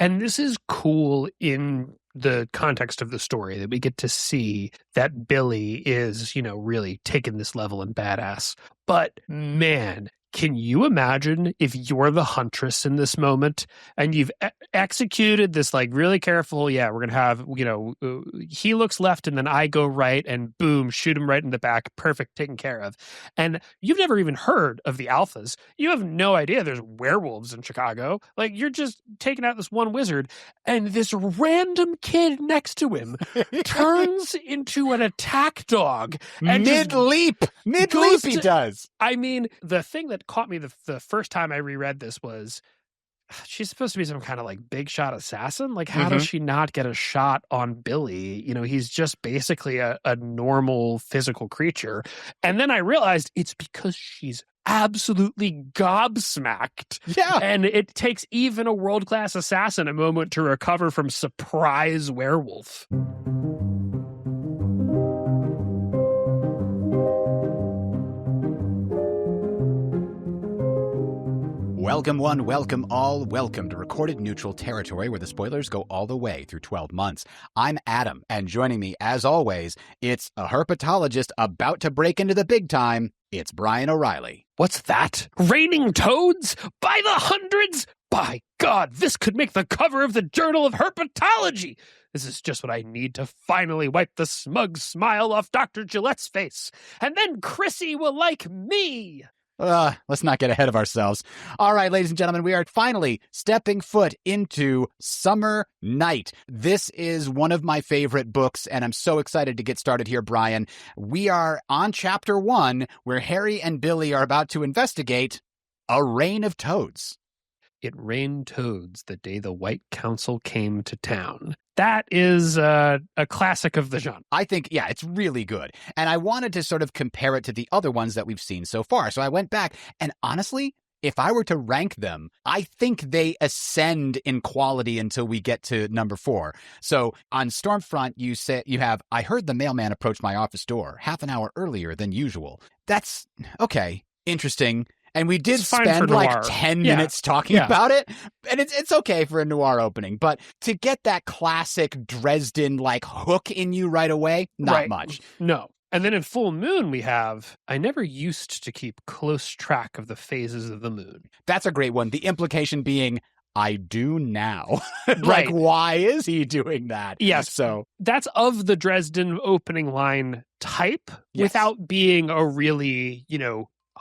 And this is cool in the context of the story that we get to see that Billy is, really taking this level and badass. But man, can you imagine if you're the huntress in this moment and you've executed this really careful, we're going to have, he looks left and then I go right and boom, shoot him right in the back. Perfect, taken care of. And you've never even heard of the alphas. You have no idea there's werewolves in Chicago. You're just taking out this one wizard and this random kid next to him turns into an attack dog. And Mid-leap he does. I mean, the thing that caught me the first time I reread this was she's supposed to be some kind of big shot assassin. How does she not get a shot on Billy? He's just basically a normal physical creature. And then I realized it's because she's absolutely gobsmacked. Yeah. And it takes even a world-class assassin a moment to recover from surprise werewolf. Welcome one, welcome all, welcome to Recorded Neutral Territory, where the spoilers go all the way through 12 months. I'm Adam, and joining me, as always, it's a herpetologist about to break into the big time. It's Brian O'Reilly. What's that? Raining toads? By the hundreds? By God, this could make the cover of the Journal of Herpetology! This is just what I need to finally wipe the smug smile off Dr. Gillette's face. And then Chrissy will like me! Let's not get ahead of ourselves. All right, ladies and gentlemen, we are finally stepping foot into Summer Night. This is one of my favorite books, and I'm so excited to get started here, Brian. We are on chapter 1, where Harry and Billy are about to investigate a rain of toads. It rained toads the day the White Council came to town. That is a classic of the genre. I think, yeah, it's really good. And I wanted to sort of compare it to the other ones that we've seen so far. So I went back, and honestly, if I were to rank them, I think they ascend in quality until we get to number 4. So on Stormfront, you have, I heard the mailman approach my office door half an hour earlier than usual. That's, okay, interesting. And we did spend 10 minutes talking about it. And it's okay for a noir opening. But to get that classic Dresden hook in you right away, not much. No. And then in Full Moon, we have, I never used to keep close track of the phases of the moon. That's a great one. The implication being, I do now. Right. Why is he doing that? Yes. So that's of the Dresden opening line type without being a really,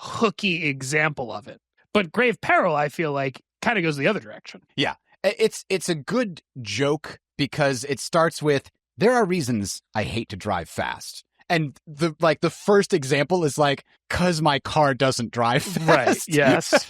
hooky example of it. But Grave Peril, I feel like, kind of goes the other direction. Yeah. It's a good joke because it starts with, there are reasons I hate to drive fast. And the first example is 'cause my car doesn't drive fast. Right, yes.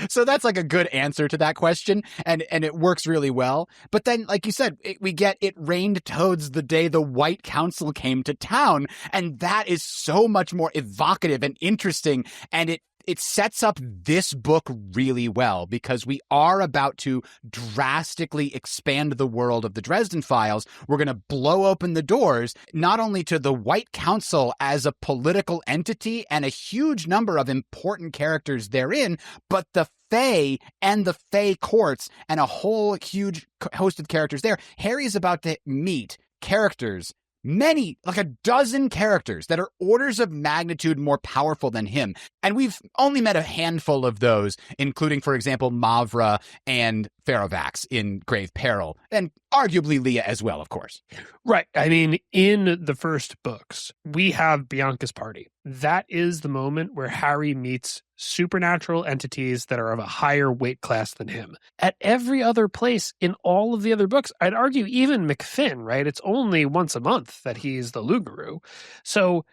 So that's a good answer to that question. And it works really well. But then, like you said, we get it rained toads the day the White Council came to town. And that is so much more evocative and interesting. And it sets up this book really well because we are about to drastically expand the world of the Dresden Files. We're going to blow open the doors, not only to the White Council as a political entity and a huge number of important characters therein, but the Fae and the Fae courts and a whole huge host of characters there. Harry's about to meet characters, many, a dozen characters that are orders of magnitude more powerful than him. And we've only met a handful of those, including, for example, Mavra and Farovax in Grave Peril, and arguably Leah as well, of course. Right. I mean, in the first books, we have Bianca's party. That is the moment where Harry meets supernatural entities that are of a higher weight class than him. At every other place in all of the other books, I'd argue even McFinn, right? It's only once a month that he's the Lugaroo. So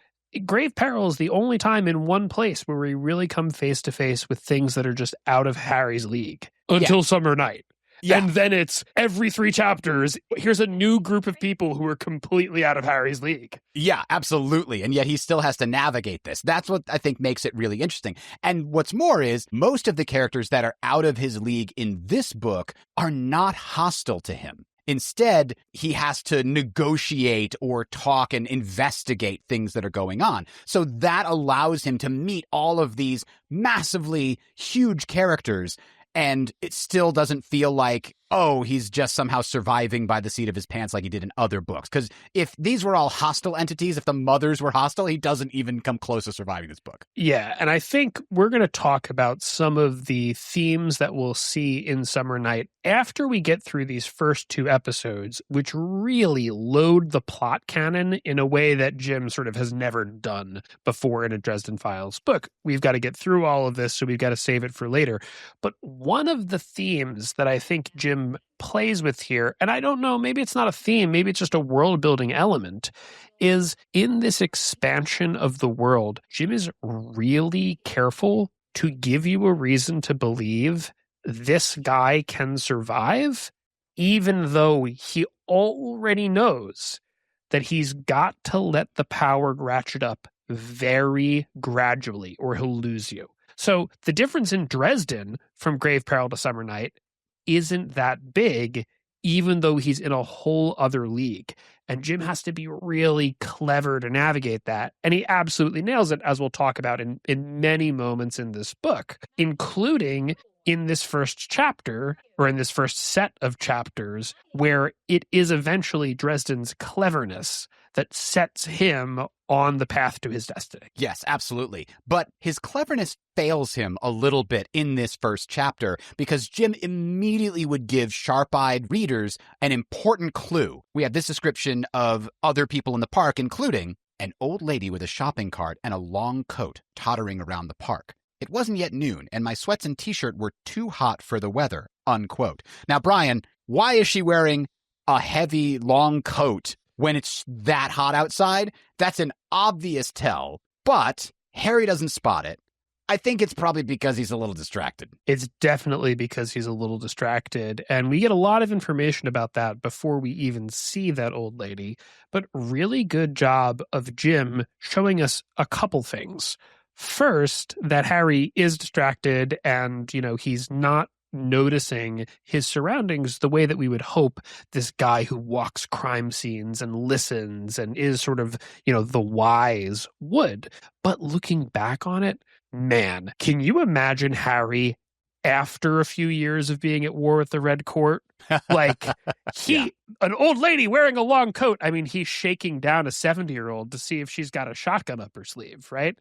Grave Peril is the only time in one place where we really come face to face with things that are just out of Harry's league until Summer Night. Yeah. And then it's every 3 chapters, here's a new group of people who are completely out of Harry's league. Yeah, absolutely. And yet he still has to navigate this. That's what I think makes it really interesting. And what's more is most of the characters that are out of his league in this book are not hostile to him. Instead, he has to negotiate or talk and investigate things that are going on. So that allows him to meet all of these massively huge characters. And it still doesn't feel like, oh, he's just somehow surviving by the seat of his pants like he did in other books. Because if these were all hostile entities, if the mothers were hostile, he doesn't even come close to surviving this book. Yeah, and I think we're going to talk about some of the themes that we'll see in Summer Night after we get through these first 2 episodes, which really load the plot canon in a way that Jim sort of has never done before in a Dresden Files book. We've got to get through all of this, so we've got to save it for later. But one of the themes that I think Jim plays with here, and I don't know, maybe it's not a theme, maybe it's just a world building element, is in this expansion of the world, Jim is really careful to give you a reason to believe this guy can survive, even though he already knows that he's got to let the power ratchet up very gradually or he'll lose you. So the difference in Dresden from Grave Peril to Summer Night isn't that big, even though he's in a whole other league. And Jim has to be really clever to navigate that. And he absolutely nails it, as we'll talk about in many moments in this book, including in this first chapter, or in this first set of chapters, where it is eventually Dresden's cleverness that sets him on the path to his destiny. Yes, absolutely. But his cleverness fails him a little bit in this first chapter because Jim immediately would give sharp-eyed readers an important clue. We have this description of other people in the park, including an old lady with a shopping cart and a long coat tottering around the park. It wasn't yet noon, and my sweats and t-shirt were too hot for the weather, unquote. Now, Brian, why is she wearing a heavy, long coat when it's that hot outside? That's an obvious tell, but Harry doesn't spot it. I think it's probably because he's a little distracted. It's definitely because he's a little distracted, and we get a lot of information about that before we even see that old lady, but really good job of Jim showing us a couple things. First, that Harry is distracted and, he's not noticing his surroundings the way that we would hope this guy who walks crime scenes and listens and is sort of, the wise would. But looking back on it, man, can you imagine Harry after a few years of being at war with the Red Court? Like, an old lady wearing a long coat. I mean, he's shaking down a 70-year-old to see if she's got a shotgun up her sleeve, right?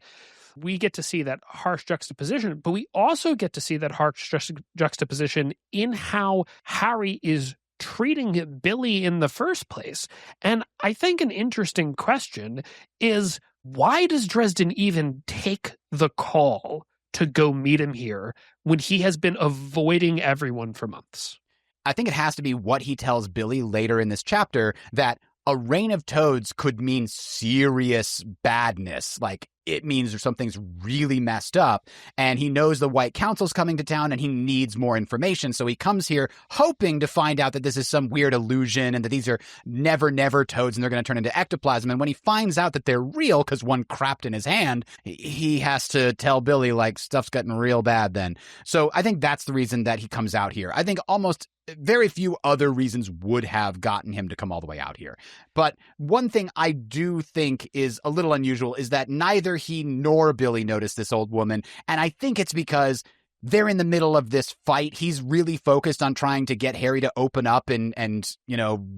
We get to see that harsh juxtaposition, but we also get to see that harsh juxtaposition in how Harry is treating Billy in the first place. And I think an interesting question is, why does Dresden even take the call to go meet him here when he has been avoiding everyone for months? I think it has to be what he tells Billy later in this chapter, that a reign of toads could mean serious badness. Like, it means something's really messed up, and he knows the White Council's coming to town and he needs more information. So he comes here hoping to find out that this is some weird illusion and that these are never toads and they're going to turn into ectoplasm. And when he finds out that they're real because one crapped in his hand, he has to tell Billy, like, stuff's getting real bad then. So I think that's the reason that he comes out here. I think almost very few other reasons would have gotten him to come all the way out here. But one thing I do think is a little unusual is that neither he nor Billy noticed this old woman. And I think it's because they're in the middle of this fight. He's really focused on trying to get Harry to open up and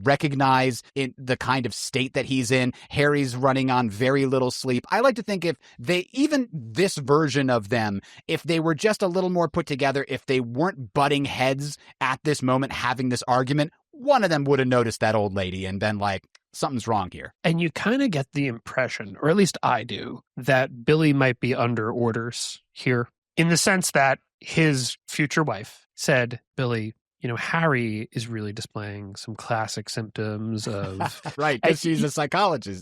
recognize in the kind of state that he's in. Harry's running on very little sleep. I like to think if they, even this version of them, if they were just a little more put together, if they weren't butting heads at this moment, having this argument, one of them would have noticed that old lady and been like, something's wrong here. And you kind of get the impression, or at least I do, that Billy might be under orders here, in the sense that his future wife said, Billy, Harry is really displaying some classic symptoms of... Right, because she's a psychology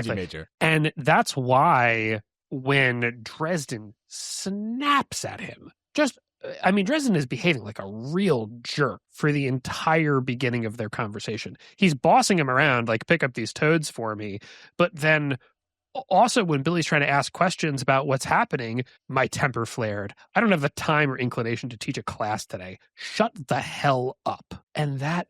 major. And that's why when Dresden snaps at him, Dresden is behaving like a real jerk for the entire beginning of their conversation. He's bossing him around, like, pick up these toads for me. But then also when Billy's trying to ask questions about what's happening, my temper flared. I don't have the time or inclination to teach a class today. Shut the hell up. And that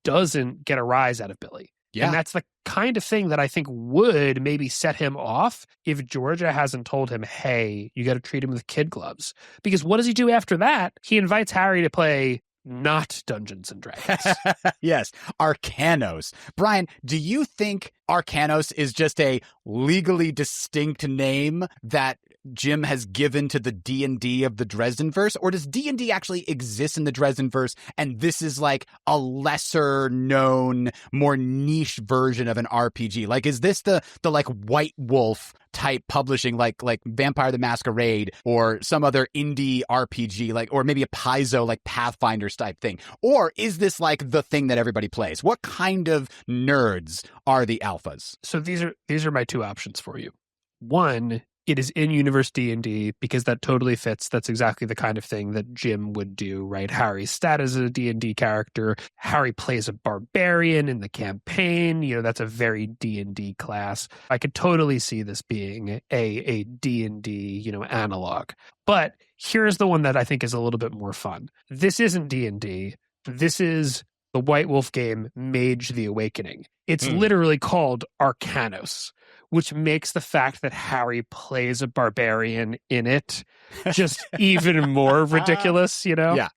doesn't get a rise out of Billy. Yeah. And that's the kind of thing that I think would maybe set him off if Georgia hasn't told him, hey, you got to treat him with kid gloves. Because what does he do after that? He invites Harry to play not Dungeons and Dragons. Yes, Arcanos. Brian, do you think Arcanos is just a legally distinct name that Jim has given to the D&D of the Dresdenverse, or does D&D actually exist in the Dresdenverse and this is like a lesser known, more niche version of an RPG? Like, is this the like White Wolf type publishing, like Vampire the Masquerade or some other indie RPG, like, or maybe a Paizo like Pathfinders type thing? Or is this like the thing that everybody plays? What kind of nerds are the alphas? So these are my two options for you. One, it is in universe D&D because that totally fits. That's exactly the kind of thing that Jim would do, right? Harry's stat as a D&D character. Harry plays a barbarian in the campaign. You know, that's a very D&D class. I could totally see this being a D&D, you know, analog. But here's the one that I think is a little bit more fun. This isn't D&D. This is the White Wolf game, Mage the Awakening. It's literally called Arcanos, which makes the fact that Harry plays a barbarian in it just even more ridiculous, you know? Yeah,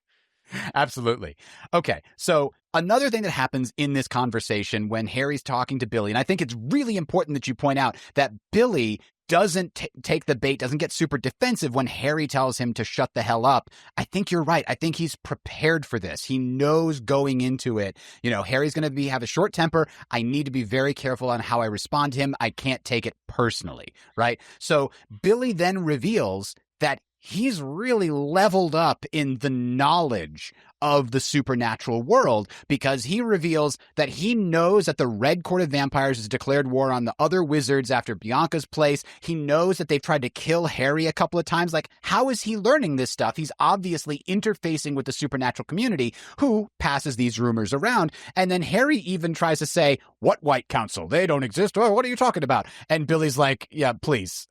absolutely. Okay, so another thing that happens in this conversation when Harry's talking to Billy, and I think it's really important that you point out that Billy doesn't take the bait, doesn't get super defensive when Harry tells him to shut the hell up. I think you're right. I think he's prepared for this. He knows going into it, you know, Harry's going to have a short temper. I need to be very careful on how I respond to him. I can't take it personally, right? So Billy then reveals that he's really leveled up in the knowledge of the supernatural world, because he reveals that he knows that the Red Court of Vampires has declared war on the other wizards after Bianca's place. He knows that they've tried to kill Harry a couple of times. Like, how is he learning this stuff? He's obviously interfacing with the supernatural community who passes these rumors around. And then Harry even tries to say, what White Council? They don't exist. Oh, what are you talking about? And Billy's like, yeah, please.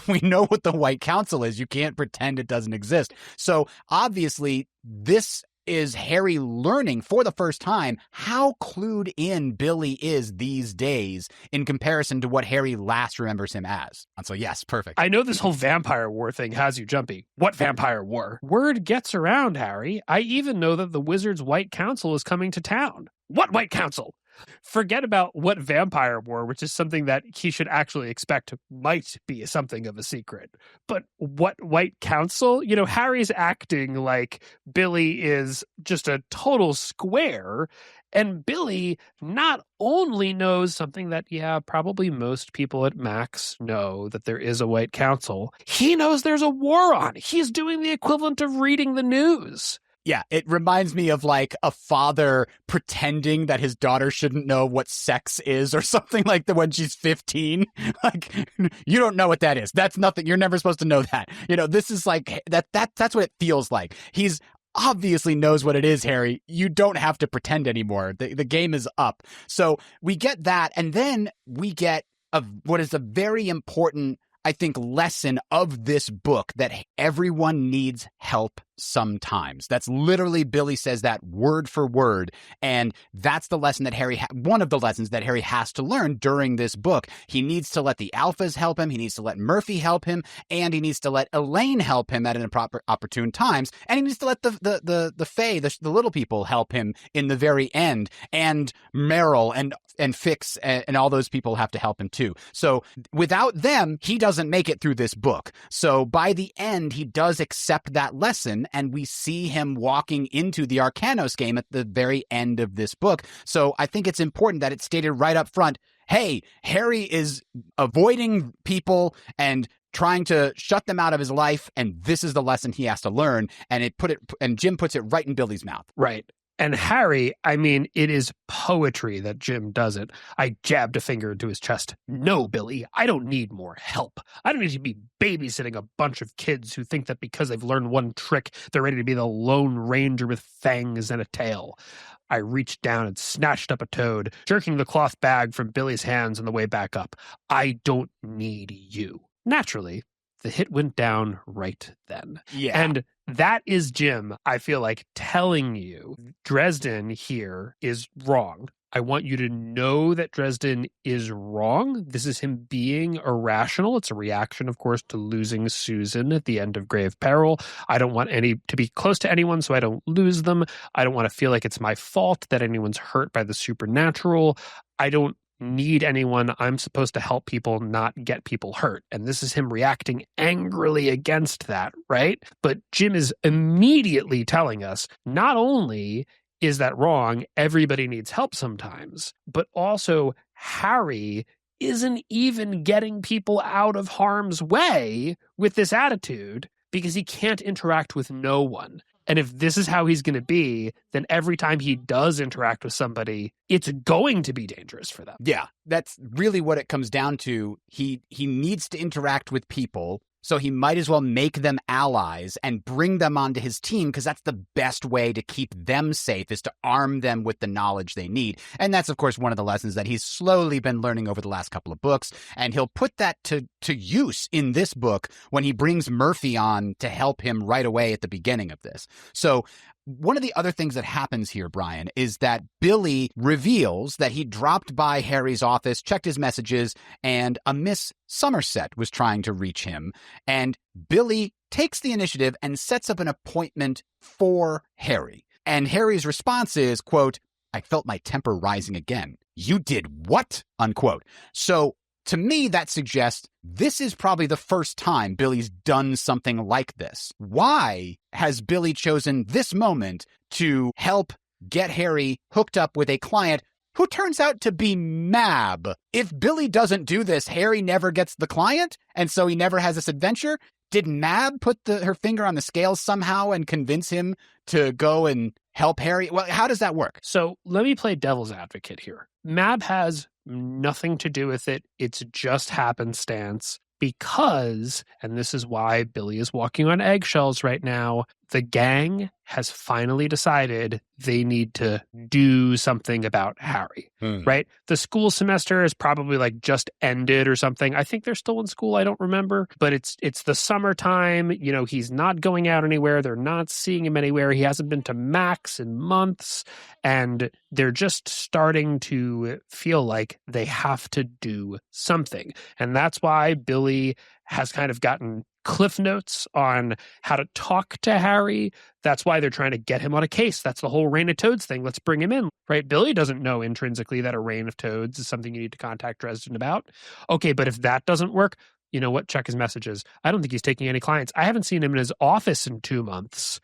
We know what the White Council is. You can't pretend it doesn't exist. So obviously this is Harry learning for the first time how clued in Billy is these days in comparison to what Harry last remembers him as. And so, yes, perfect. I know this whole vampire war thing has you jumpy. What vampire war? Word gets around, Harry. I even know that the Wizards' White Council is coming to town. What White Council? Forget about what vampire war, which is something that he should actually expect might be something of a secret. But what White Council? You know, Harry's acting like Billy is just a total square. And Billy not only knows something that, yeah, probably most people at Max know, that there is a White Council. He knows there's a war on. He's doing the equivalent of reading the news. Yeah, it reminds me of like a father pretending that his daughter shouldn't know what sex is or something like that when she's 15. Like, you don't know what that is. That's nothing. You're never supposed to know that. You know, this is like that's what it feels like. He's obviously knows what it is, Harry. You don't have to pretend anymore. The game is up. So we get that, and then we get what is a very important, I think, lesson of this book, that everyone needs help sometimes. That's literally, Billy says that word for word. And that's the lesson that one of the lessons that Harry has to learn during this book. He needs to let the alphas help him. He needs to let Murphy help him. And he needs to let Elaine help him at opportune times. And he needs to let the Fae, the little people, help him in the very end. And Meryl and Fix and all those people have to help him too. So without them, he doesn't make it through this book. So by the end, he does accept that lesson, and we see him walking into the Arcanos game at the very end of this book. So I think it's important that it's stated right up front, hey, Harry is avoiding people and trying to shut them out of his life, and this is the lesson he has to learn. And Jim puts it right in Billy's mouth. Right. And Harry, I mean, it is poetry that Jim does it. I jabbed a finger into his chest. No, Billy, I don't need more help. I don't need to be babysitting a bunch of kids who think that because they've learned one trick, they're ready to be the Lone Ranger with fangs and a tail. I reached down and snatched up a toad, jerking the cloth bag from Billy's hands on the way back up. I don't need you. Naturally, the hit went down right then. Yeah. And that is Jim, I feel like, telling you Dresden here is wrong. I want you to know that Dresden is wrong. This is him being irrational. It's a reaction, of course, to losing Susan at the end of Grave Peril. I don't want any to be close to anyone so I don't lose them. I don't want to feel like it's my fault that anyone's hurt by the supernatural. I don't need anyone. I'm supposed to help people, not get people hurt. And this is him reacting angrily against that, right? But Jim is immediately telling us not only is that wrong, everybody needs help sometimes, but also Harry isn't even getting people out of harm's way with this attitude because he can't interact with no one. And if this is how he's going to be, then every time he does interact with somebody, it's going to be dangerous for them. Yeah, that's really what it comes down to. He needs to interact with people, so he might as well make them allies and bring them onto his team, because that's the best way to keep them safe, is to arm them with the knowledge they need. And that's, of course, one of the lessons that he's slowly been learning over the last couple of books. And he'll put that to use in this book when he brings Murphy on to help him right away at the beginning of this. So one of the other things that happens here, Brian, is that Billy reveals that he dropped by Harry's office, checked his messages, and a Miss Somerset was trying to reach him. And Billy takes the initiative and sets up an appointment for Harry. And Harry's response is, quote, "I felt my temper rising again. You did what?" unquote. So to me, that suggests this is probably the first time Billy's done something like this. Why has Billy chosen this moment to help get Harry hooked up with a client who turns out to be Mab? If Billy doesn't do this, Harry never gets the client, and so he never has this adventure. Did Mab put her finger on the scales somehow and convince him to go and help Harry? Well, how does that work? So let me play devil's advocate here. Mab has nothing to do with it. It's just happenstance because, and this is why Billy is walking on eggshells right now, the gang has finally decided they need to do something about Harry, right? The school semester is probably like just ended or something. I think they're still in school. I don't remember, but it's the summertime. You know, he's not going out anywhere. They're not seeing him anywhere. He hasn't been to Max in months, and they're just starting to feel like they have to do something. And that's why Billy has kind of gotten cliff notes on how to talk to Harry. That's why they're trying to get him on a case. That's the whole Rain of Toads thing. Let's bring him in, right? Billy doesn't know intrinsically that a Rain of Toads is something you need to contact Dresden about. Okay, but if that doesn't work, you know what? Check his messages. I don't think he's taking any clients. I haven't seen him in his office in 2 months.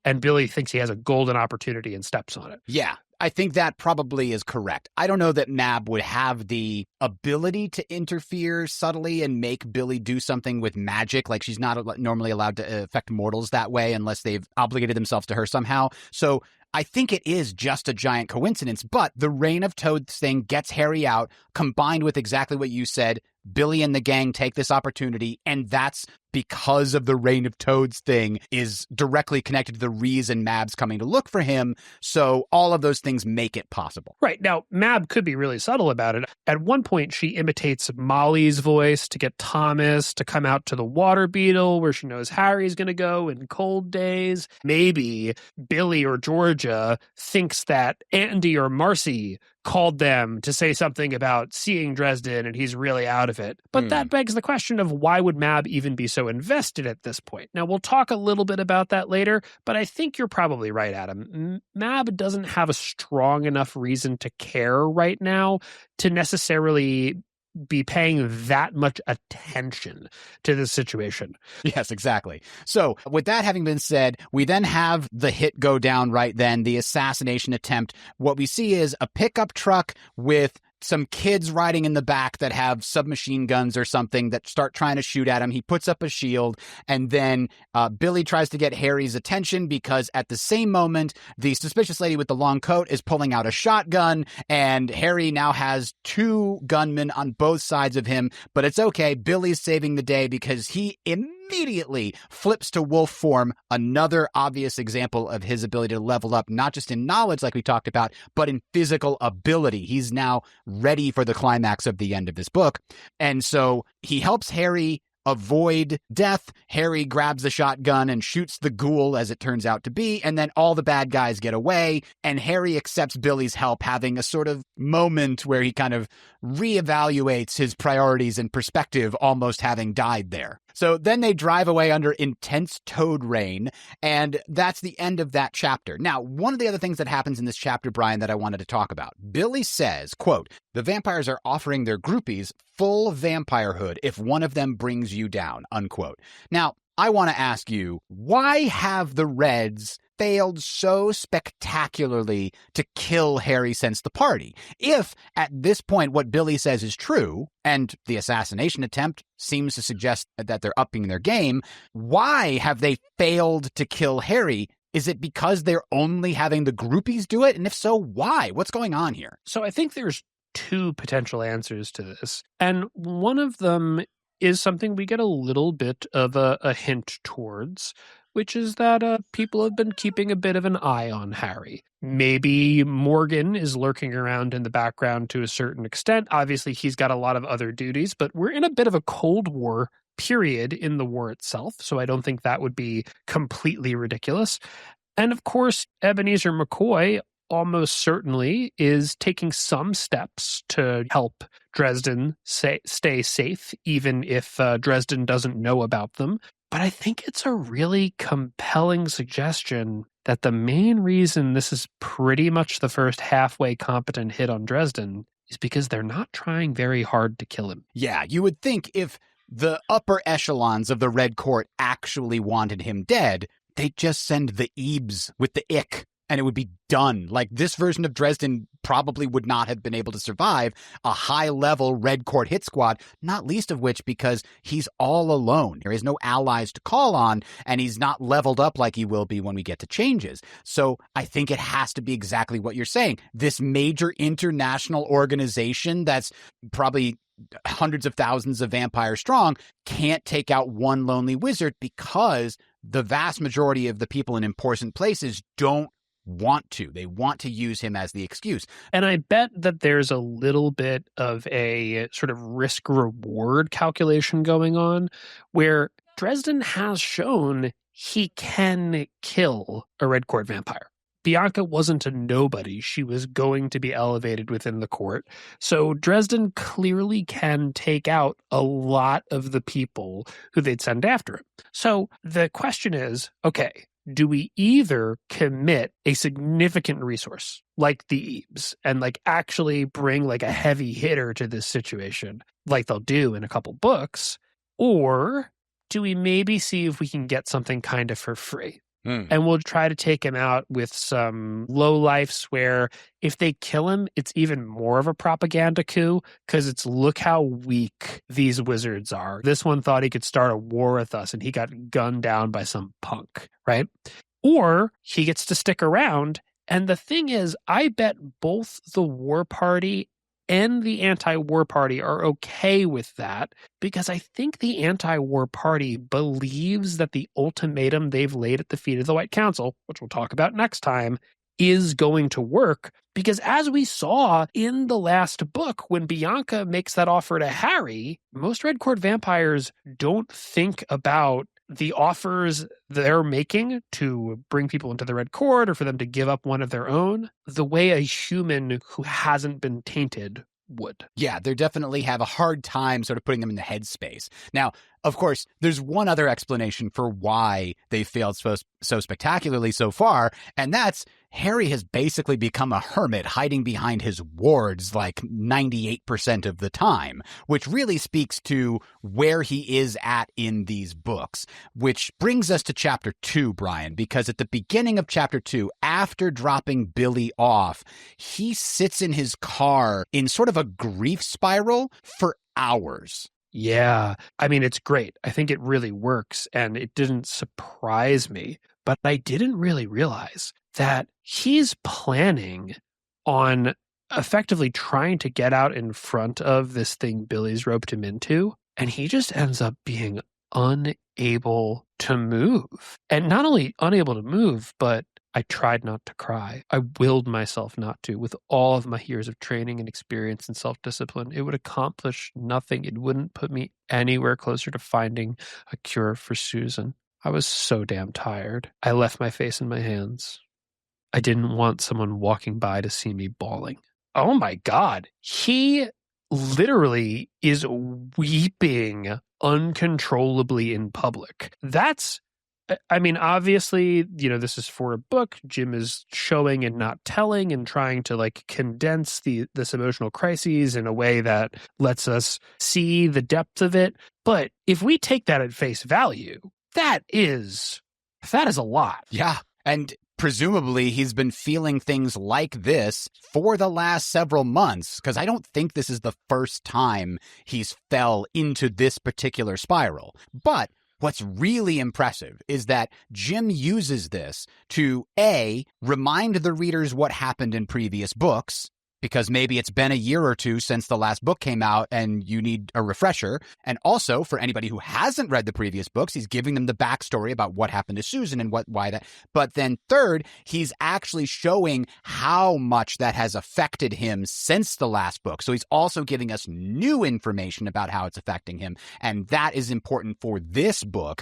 And Billy thinks he has a golden opportunity and steps on it. Yeah, I think that probably is correct. I don't know that Mab would have the ability to interfere subtly and make Billy do something with magic. Like, she's not normally allowed to affect mortals that way unless they've obligated themselves to her somehow. So I think it is just a giant coincidence. But the Reign of Toads thing gets Harry out, combined with exactly what you said. Billy and the gang take this opportunity, and that's because of the Reign of Toads thing is directly connected to the reason Mab's coming to look for him. So all of those things make it possible. Right. Now, Mab could be really subtle about it. At one point, she imitates Molly's voice to get Thomas to come out to the water beetle where she knows Harry's going to go in cold days. Maybe Billy or Georgia thinks that Andy or Marcy called them to say something about seeing Dresden and he's really out of it. But that begs the question of why would Mab even be so invested at this point? Now, we'll talk a little bit about that later, but I think you're probably right, Adam. Mab doesn't have a strong enough reason to care right now to necessarily be paying that much attention to this situation. Yes, exactly. So with that having been said, we then have the hit go down right then, the assassination attempt. What we see is a pickup truck with some kids riding in the back that have submachine guns or something that start trying to shoot at him. He puts up a shield, and then Billy tries to get Harry's attention because at the same moment, the suspicious lady with the long coat is pulling out a shotgun, and Harry now has 2 gunmen on both sides of him, but it's okay. Billy's saving the day because he immediately flips to wolf form, another obvious example of his ability to level up, not just in knowledge like we talked about, but in physical ability. He's now ready for the climax of the end of this book. And so he helps Harry avoid death. Harry grabs a shotgun and shoots the ghoul, as it turns out to be, and then all the bad guys get away, and Harry accepts Billy's help, having a sort of moment where he kind of reevaluates his priorities and perspective, almost having died there. So then they drive away under intense toad rain, and that's the end of that chapter. Now, one of the other things that happens in this chapter, Brian, that I wanted to talk about. Billy says, quote, "The vampires are offering their groupies full vampirehood if one of them brings you down," unquote. Now, I want to ask you, why have the Reds failed so spectacularly to kill Harry since the party? If, at this point, what Billy says is true, and the assassination attempt seems to suggest that they're upping their game, why have they failed to kill Harry? Is it because they're only having the groupies do it? And if so, why? What's going on here? So I think there's two potential answers to this. And one of them is something we get a little bit of a hint towards, which is that people have been keeping a bit of an eye on Harry. Maybe Morgan is lurking around in the background to a certain extent. Obviously, he's got a lot of other duties, but we're in a bit of a Cold War period in the war itself, so I don't think that would be completely ridiculous. And of course, Ebenezer McCoy almost certainly is taking some steps to help Dresden stay safe, even if Dresden doesn't know about them. But I think it's a really compelling suggestion that the main reason this is pretty much the first halfway competent hit on Dresden is because they're not trying very hard to kill him. Yeah, you would think if the upper echelons of the Red Court actually wanted him dead, they'd just send the Ebes with the ick, and it would be done. Like, this version of Dresden probably would not have been able to survive a high-level Red Court hit squad, not least of which because he's all alone. There is no allies to call on, and he's not leveled up like he will be when we get to changes. So I think it has to be exactly what you're saying. This major international organization that's probably hundreds of thousands of vampires strong can't take out one lonely wizard because the vast majority of the people in important places don't want to. They want to use him as the excuse. And I bet that there's a little bit of a sort of risk-reward calculation going on where Dresden has shown he can kill a Red Court vampire. Bianca wasn't a nobody. She was going to be elevated within the court. So Dresden clearly can take out a lot of the people who they'd send after him. So the question is, okay, do we either commit a significant resource like the Ebes and like actually bring like a heavy hitter to this situation like they'll do in a couple books, or do we maybe see if we can get something kind of for free? And we'll try to take him out with some lowlifes where if they kill him, it's even more of a propaganda coup because it's look how weak these wizards are. This one thought he could start a war with us and he got gunned down by some punk, right? Or he gets to stick around. And the thing is, I bet both the war party and the anti-war party are okay with that because I think the anti-war party believes that the ultimatum they've laid at the feet of the White Council, which we'll talk about next time, is going to work. Because as we saw in the last book, when Bianca makes that offer to Harry, most Red Court vampires don't think about the offers they're making to bring people into the Red Court or for them to give up one of their own the way a human who hasn't been tainted would. Yeah, they definitely have a hard time sort of putting them in the headspace. Now, of course, there's one other explanation for why they failed so spectacularly so far, and that's Harry has basically become a hermit hiding behind his wards like 98% of the time, which really speaks to where he is at in these books, which brings us to chapter 2, Brian, because at the beginning of chapter 2, after dropping Billy off, he sits in his car in sort of a grief spiral for hours. Yeah, I mean, it's great. I think it really works, and it didn't surprise me, but I didn't really realize that he's planning on effectively trying to get out in front of this thing Billy's roped him into, and he just ends up being unable to move. And not only unable to move, but I tried not to cry. I willed myself not to. With all of my years of training and experience and self-discipline, it would accomplish nothing. It wouldn't put me anywhere closer to finding a cure for Susan. I was so damn tired. I left my face in my hands. I didn't want someone walking by to see me bawling. Oh my God. He literally is weeping uncontrollably in public. I mean, obviously, this is for a book. Jim is showing and not telling and trying to like condense this emotional crises in a way that lets us see the depth of it. But if we take that at face value, that is a lot. Yeah. And presumably he's been feeling things like this for the last several months, because I don't think this is the first time he's fell into this particular spiral. But what's really impressive is that Jim uses this to, A, remind the readers what happened in previous books, because maybe it's been a year or two since the last book came out and you need a refresher. And also for anybody who hasn't read the previous books, he's giving them the backstory about what happened to Susan and why that. But then third, he's actually showing how much that has affected him since the last book. So he's also giving us new information about how it's affecting him. And that is important for this book.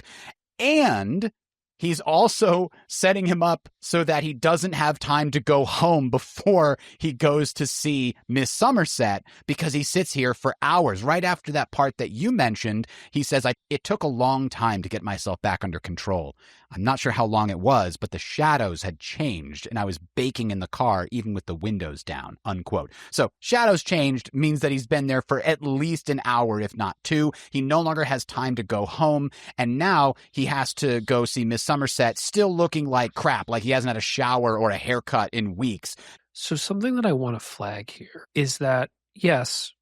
And he's also setting him up so that he doesn't have time to go home before he goes to see Miss Somerset, because he sits here for hours. Right after that part that you mentioned, he says, it took a long time to get myself back under control. I'm not sure how long it was, but the shadows had changed and I was baking in the car even with the windows down, unquote. So shadows changed means that he's been there for at least an hour, if not two. He no longer has time to go home. And now he has to go see Miss Somerset, still looking like crap, like he hasn't had a shower or a haircut in weeks. So something that I want to flag here is that, yes,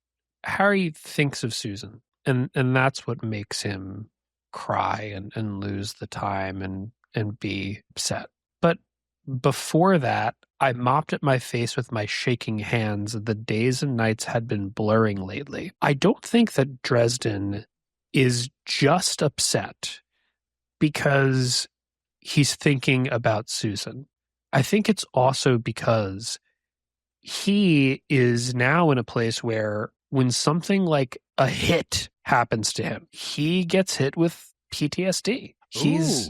Harry thinks of Susan, and that's what makes him cry and lose the time and be upset. But before that, I mopped at my face with my shaking hands. The days and nights had been blurring lately. I don't think that Dresden is just upset because he's thinking about Susan. I think it's also because he is now in a place where when something like a hit happens to him, he gets hit with PTSD. He's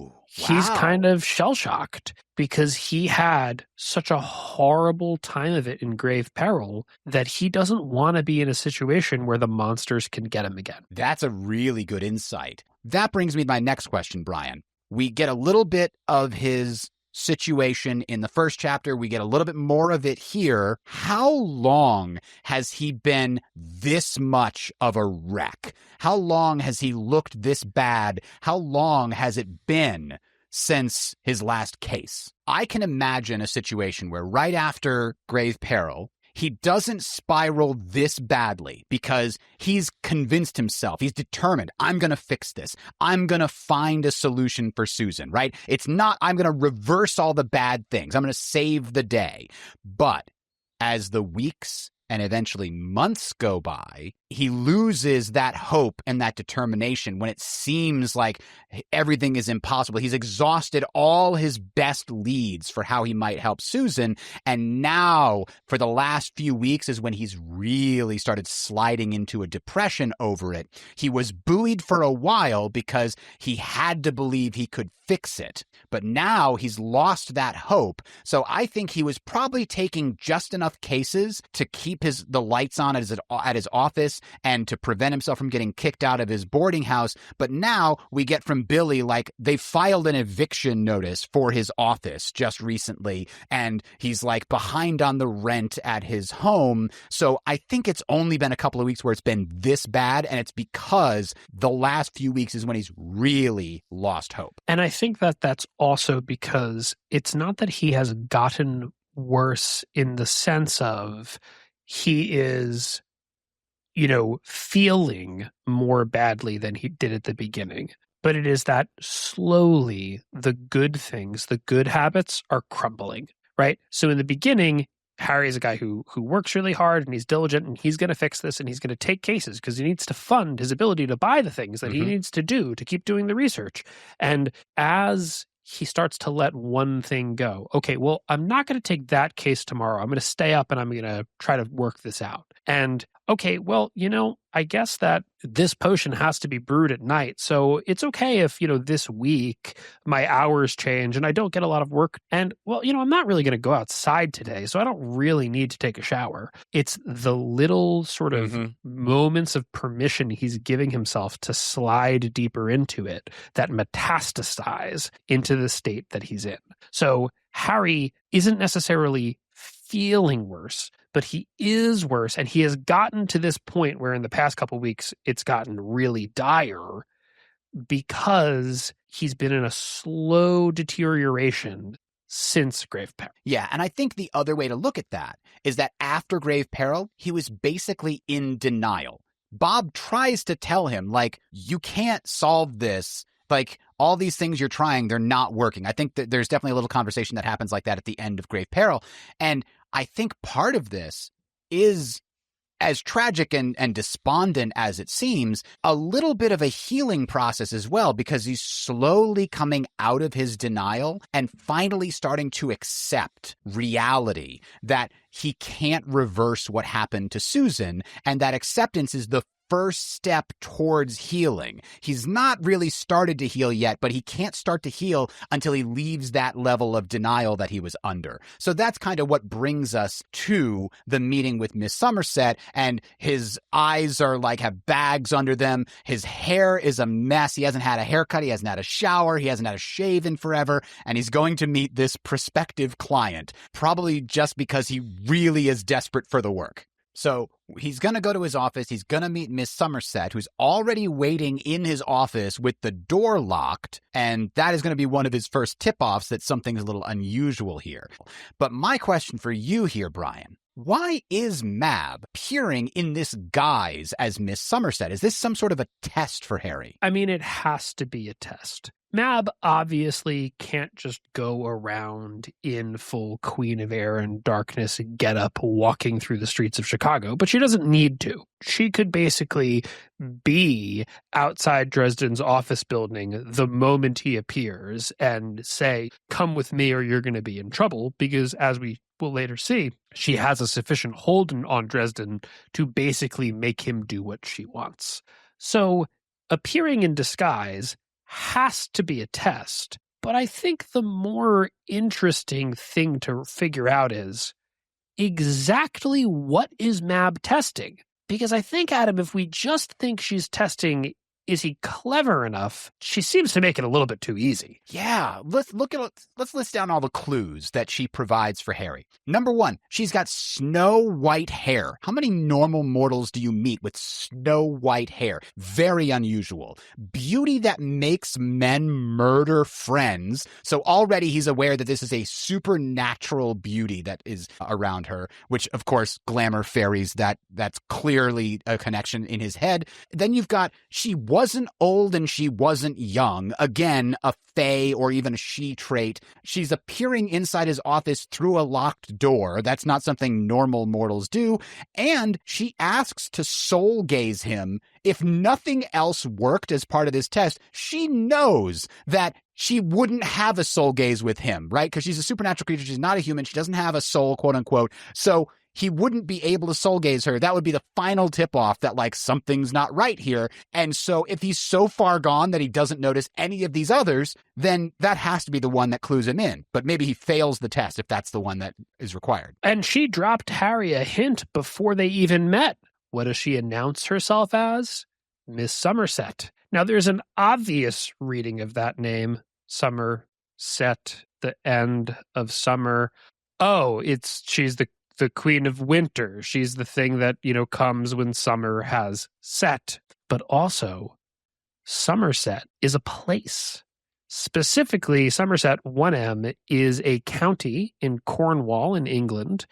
kind of shell-shocked because he had such a horrible time of it in grave peril that he doesn't want to be in a situation where the monsters can get him again. That's a really good insight. That brings me to my next question, Brian. We get a little bit of his situation in the first chapter. We get a little bit more of it here. How long has he been this much of a wreck? How long has he looked this bad? How long has it been since his last case? I can imagine a situation where right after grave peril, he doesn't spiral this badly because he's convinced himself. He's determined, I'm going to fix this. I'm going to find a solution for Susan, right? It's not, I'm going to reverse all the bad things. I'm going to save the day. But as the weeks and eventually months go by, he loses that hope and that determination when it seems like everything is impossible. He's exhausted all his best leads for how he might help Susan. And now, for the last few weeks, is when he's really started sliding into a depression over it. He was buoyed for a while because he had to believe he could fix it. But now he's lost that hope. So I think he was probably taking just enough cases to keep the lights on at his office and to prevent himself from getting kicked out of his boarding house. But now we get from Billy, like, they filed an eviction notice for his office just recently, and he's like behind on the rent at his home. So I think it's only been a couple of weeks where it's been this bad, and it's because the last few weeks is when he's really lost hope. And I think that that's also because it's not that he has gotten worse in the sense of he is, feeling more badly than he did at the beginning. But it is that slowly the good things, the good habits are crumbling, right? So in the beginning, Harry is a guy who works really hard and he's diligent and he's going to fix this and he's going to take cases because he needs to fund his ability to buy the things that he needs to do to keep doing the research. And as he starts to let one thing go. Okay, well, I'm not going to take that case tomorrow. I'm going to stay up and I'm going to try to work this out. And okay, well, I guess that this potion has to be brewed at night. So it's okay if, this week my hours change and I don't get a lot of work. And, well, I'm not really going to go outside today. So I don't really need to take a shower. It's the little sort of moments of permission he's giving himself to slide deeper into it that metastasize into the state that he's in. So Harry isn't necessarily feeling worse, but he is worse. And he has gotten to this point where in the past couple of weeks, it's gotten really dire because he's been in a slow deterioration since Grave Peril. Yeah, and I think the other way to look at that is that after Grave Peril, he was basically in denial. Bob tries to tell him, like, you can't solve this. Like, all these things you're trying, they're not working. I think that there's definitely a little conversation that happens like that at the end of Grave Peril. And I think part of this is, as tragic and despondent as it seems, a little bit of a healing process as well, because he's slowly coming out of his denial and finally starting to accept reality, that he can't reverse what happened to Susan, and that acceptance is the first step towards healing. He's not really started to heal yet, but he can't start to heal until he leaves that level of denial that he was under. So that's kind of what brings us to the meeting with Miss Somerset, and his eyes are like have bags under them. His hair is a mess. He hasn't had a haircut. He hasn't had a shower. He hasn't had a shave in forever. And he's going to meet this prospective client, probably just because he really is desperate for the work. So he's going to go to his office. He's going to meet Miss Somerset, who's already waiting in his office with the door locked. And that is going to be one of his first tip-offs that something's a little unusual here. But my question for you here, Brian, why is Mab appearing in this guise as Miss Somerset? Is this some sort of a test for Harry? I mean, it has to be a test. Mab obviously can't just go around in full Queen of Air and Darkness and get up walking through the streets of Chicago, but she doesn't need to. She could basically be outside Dresden's office building the moment he appears and say, come with me or you're going to be in trouble, because as we will later see, she has a sufficient hold on Dresden to basically make him do what she wants. So appearing in disguise has to be a test. But I think the more interesting thing to figure out is exactly what is Mab testing? Because I think, Adam, if we just think she's testing, is he clever enough? She seems to make it a little bit too easy. Yeah, let's list down all the clues that she provides for Harry. Number one, she's got snow white hair. How many normal mortals do you meet with snow white hair? Very unusual. Beauty that makes men murder friends. So already he's aware that this is a supernatural beauty that is around her, which of course, glamour fairies, that's clearly a connection in his head. Then you've got, she wasn't old and she wasn't young. Again, a fae or even a she trait. She's appearing inside his office through a locked door. That's not something normal mortals do. And she asks to soul gaze him. If nothing else worked as part of this test, she knows that she wouldn't have a soul gaze with him, right? Because she's a supernatural creature. She's not a human. She doesn't have a soul, quote unquote. So he wouldn't be able to soul gaze her. That would be the final tip off that like something's not right here. And so if he's so far gone that he doesn't notice any of these others, then that has to be the one that clues him in. But maybe he fails the test if that's the one that is required. And she dropped Harry a hint before they even met. What does she announce herself as? Miss Somerset. Now there's an obvious reading of that name, Somerset, the end of summer. Oh, she's the Queen of Winter. She's the thing that, comes when summer has set. But also, Somerset is a place. Specifically, Somerset 1M is a county in Cornwall in England,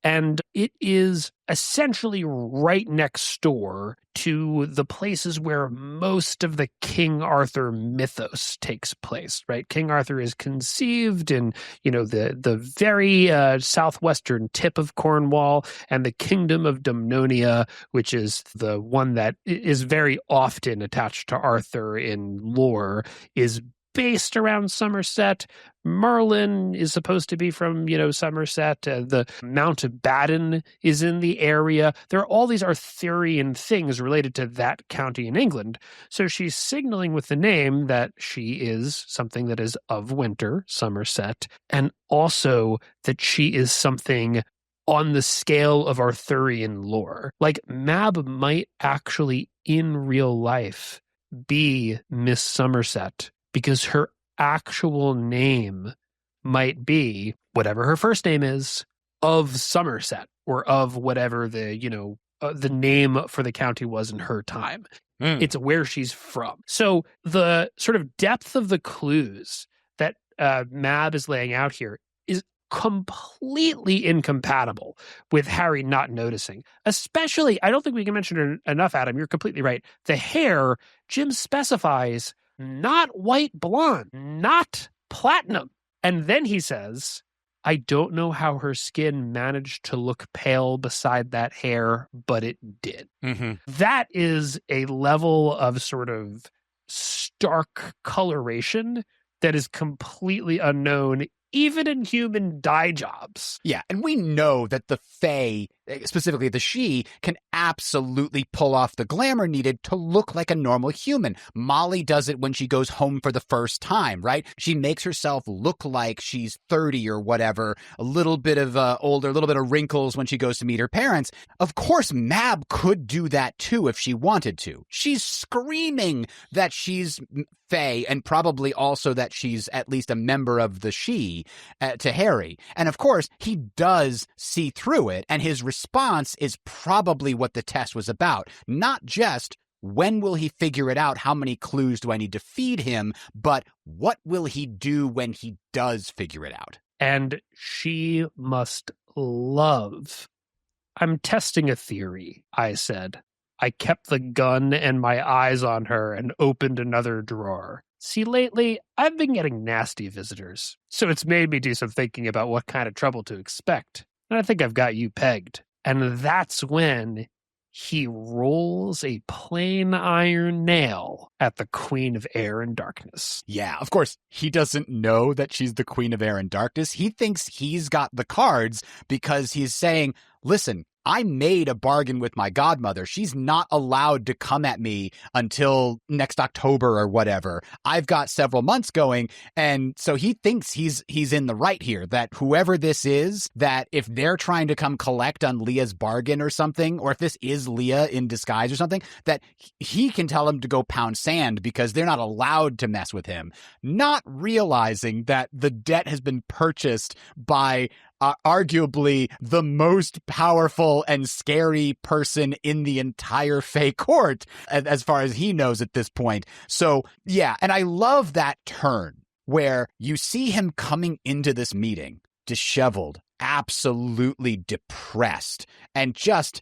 and it is essentially right next door to the places where most of the King Arthur mythos takes place, right? King Arthur is conceived in, the very southwestern tip of Cornwall, and the kingdom of Dumnonia, which is the one that is very often attached to Arthur in lore, is based around Somerset. Merlin is supposed to be from, Somerset. The Mount of Baden is in the area. There are all these Arthurian things related to that county in England. So she's signaling with the name that she is something that is of winter, Somerset, and also that she is something on the scale of Arthurian lore. Like, Mab might actually, in real life, be Miss Somerset, because her actual name might be whatever her first name is, of Somerset, or of whatever the name for the county was in her time. It's where she's from. So the sort of depth of the clues that Mab is laying out here is completely incompatible with Harry not noticing. Especially, I don't think we can mention it enough, Adam. You're completely right. The hair, Jim specifies, not white blonde, not platinum. And then he says, I don't know how her skin managed to look pale beside that hair, but it did. Mm-hmm. That is a level of sort of stark coloration that is completely unknown, even in human dye jobs. Yeah, and we know that the Fae, specifically the She, can absolutely pull off the glamour needed to look like a normal human. Molly does it when she goes home for the first time, right? She makes herself look like she's 30 or whatever, a little bit of older, a little bit of wrinkles when she goes to meet her parents. Of course, Mab could do that too if she wanted to. She's screaming that she's Fae, and probably also that she's at least a member of the She, to Harry. And of course, he does see through it, and his response is probably what the test was about. Not just, when will he figure it out? How many clues do I need to feed him? But what will he do when he does figure it out? And she must love. I'm testing a theory, I said. I kept the gun and my eyes on her and opened another drawer. See, lately, I've been getting nasty visitors, so it's made me do some thinking about what kind of trouble to expect. And I think I've got you pegged. And that's when he rolls a plain iron nail at the Queen of Air and Darkness. Yeah, of course, he doesn't know that she's the Queen of Air and Darkness. He thinks he's got the cards because he's saying, listen, I made a bargain with my godmother. She's not allowed to come at me until next October or whatever. I've got several months going. And so he thinks he's in the right here, that whoever this is, that if they're trying to come collect on Leah's bargain or something, or if this is Leah in disguise or something, that he can tell them to go pound sand because they're not allowed to mess with him. Not realizing that the debt has been purchased by arguably the most powerful and scary person in the entire Fae court, as far as he knows at this point. So, yeah, and I love that turn where you see him coming into this meeting disheveled, absolutely depressed, and just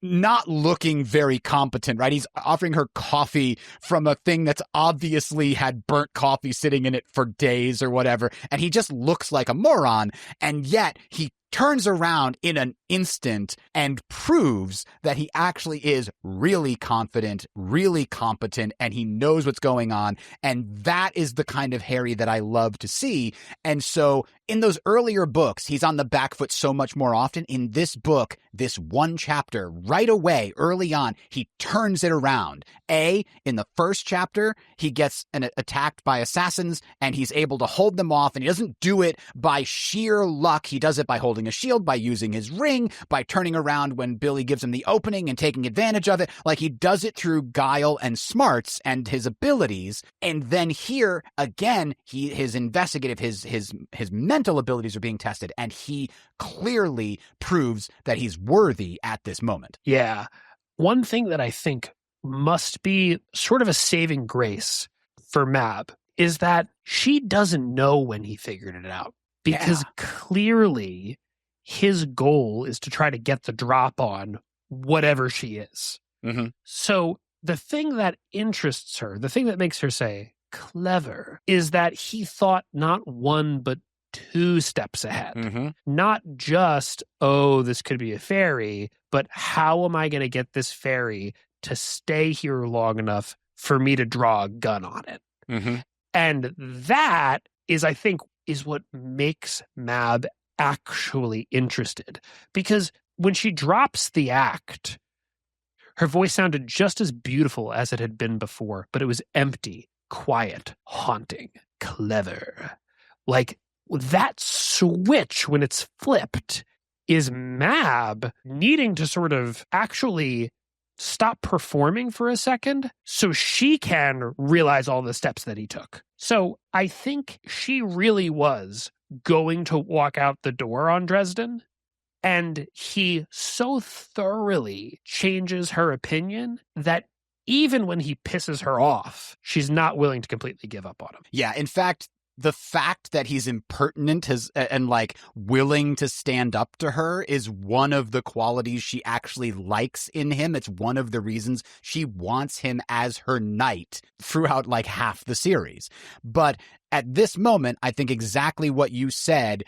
not looking very competent, right? He's offering her coffee from a thing that's obviously had burnt coffee sitting in it for days or whatever, and he just looks like a moron, and yet he turns around in an instant and proves that he actually is really confident, really competent, and he knows what's going on. And that is the kind of Harry that I love to see. And so in those earlier books, he's on the back foot so much more often. In this book, this one chapter, right away, early on, he turns it around. In the first chapter, he gets attacked by assassins, and he's able to hold them off, and he doesn't do it by sheer luck. He does it by holding a shield, by using his ring, by turning around when Billy gives him the opening and taking advantage of it. Like, he does it through guile and smarts and his abilities. And then here again, his investigative, his mental abilities are being tested, and he clearly proves that he's worthy at this moment. Yeah. One thing that I think must be sort of a saving grace for Mab is that she doesn't know when he figured it out, because clearly his goal is to try to get the drop on whatever she is. Mm-hmm. So the thing that interests her, the thing that makes her say clever, is that he thought not one but two steps ahead. Mm-hmm. Not just, oh, this could be a fairy, but how am I going to get this fairy to stay here long enough for me to draw a gun on it? Mm-hmm. And that is, I think, is what makes Mab actually interested. Because when she drops the act, her voice sounded just as beautiful as it had been before, but it was empty, quiet, haunting, clever. Like that switch, when it's flipped, is Mab needing to sort of actually stop performing for a second so she can realize all the steps that he took. So I think she really was going to walk out the door on Dresden, and he so thoroughly changes her opinion that even when he pisses her off, she's not willing to completely give up on him. Yeah, in fact, the fact that he's impertinent and like willing to stand up to her is one of the qualities she actually likes in him. It's one of the reasons she wants him as her knight throughout like half the series. But at this moment, I think exactly what you said,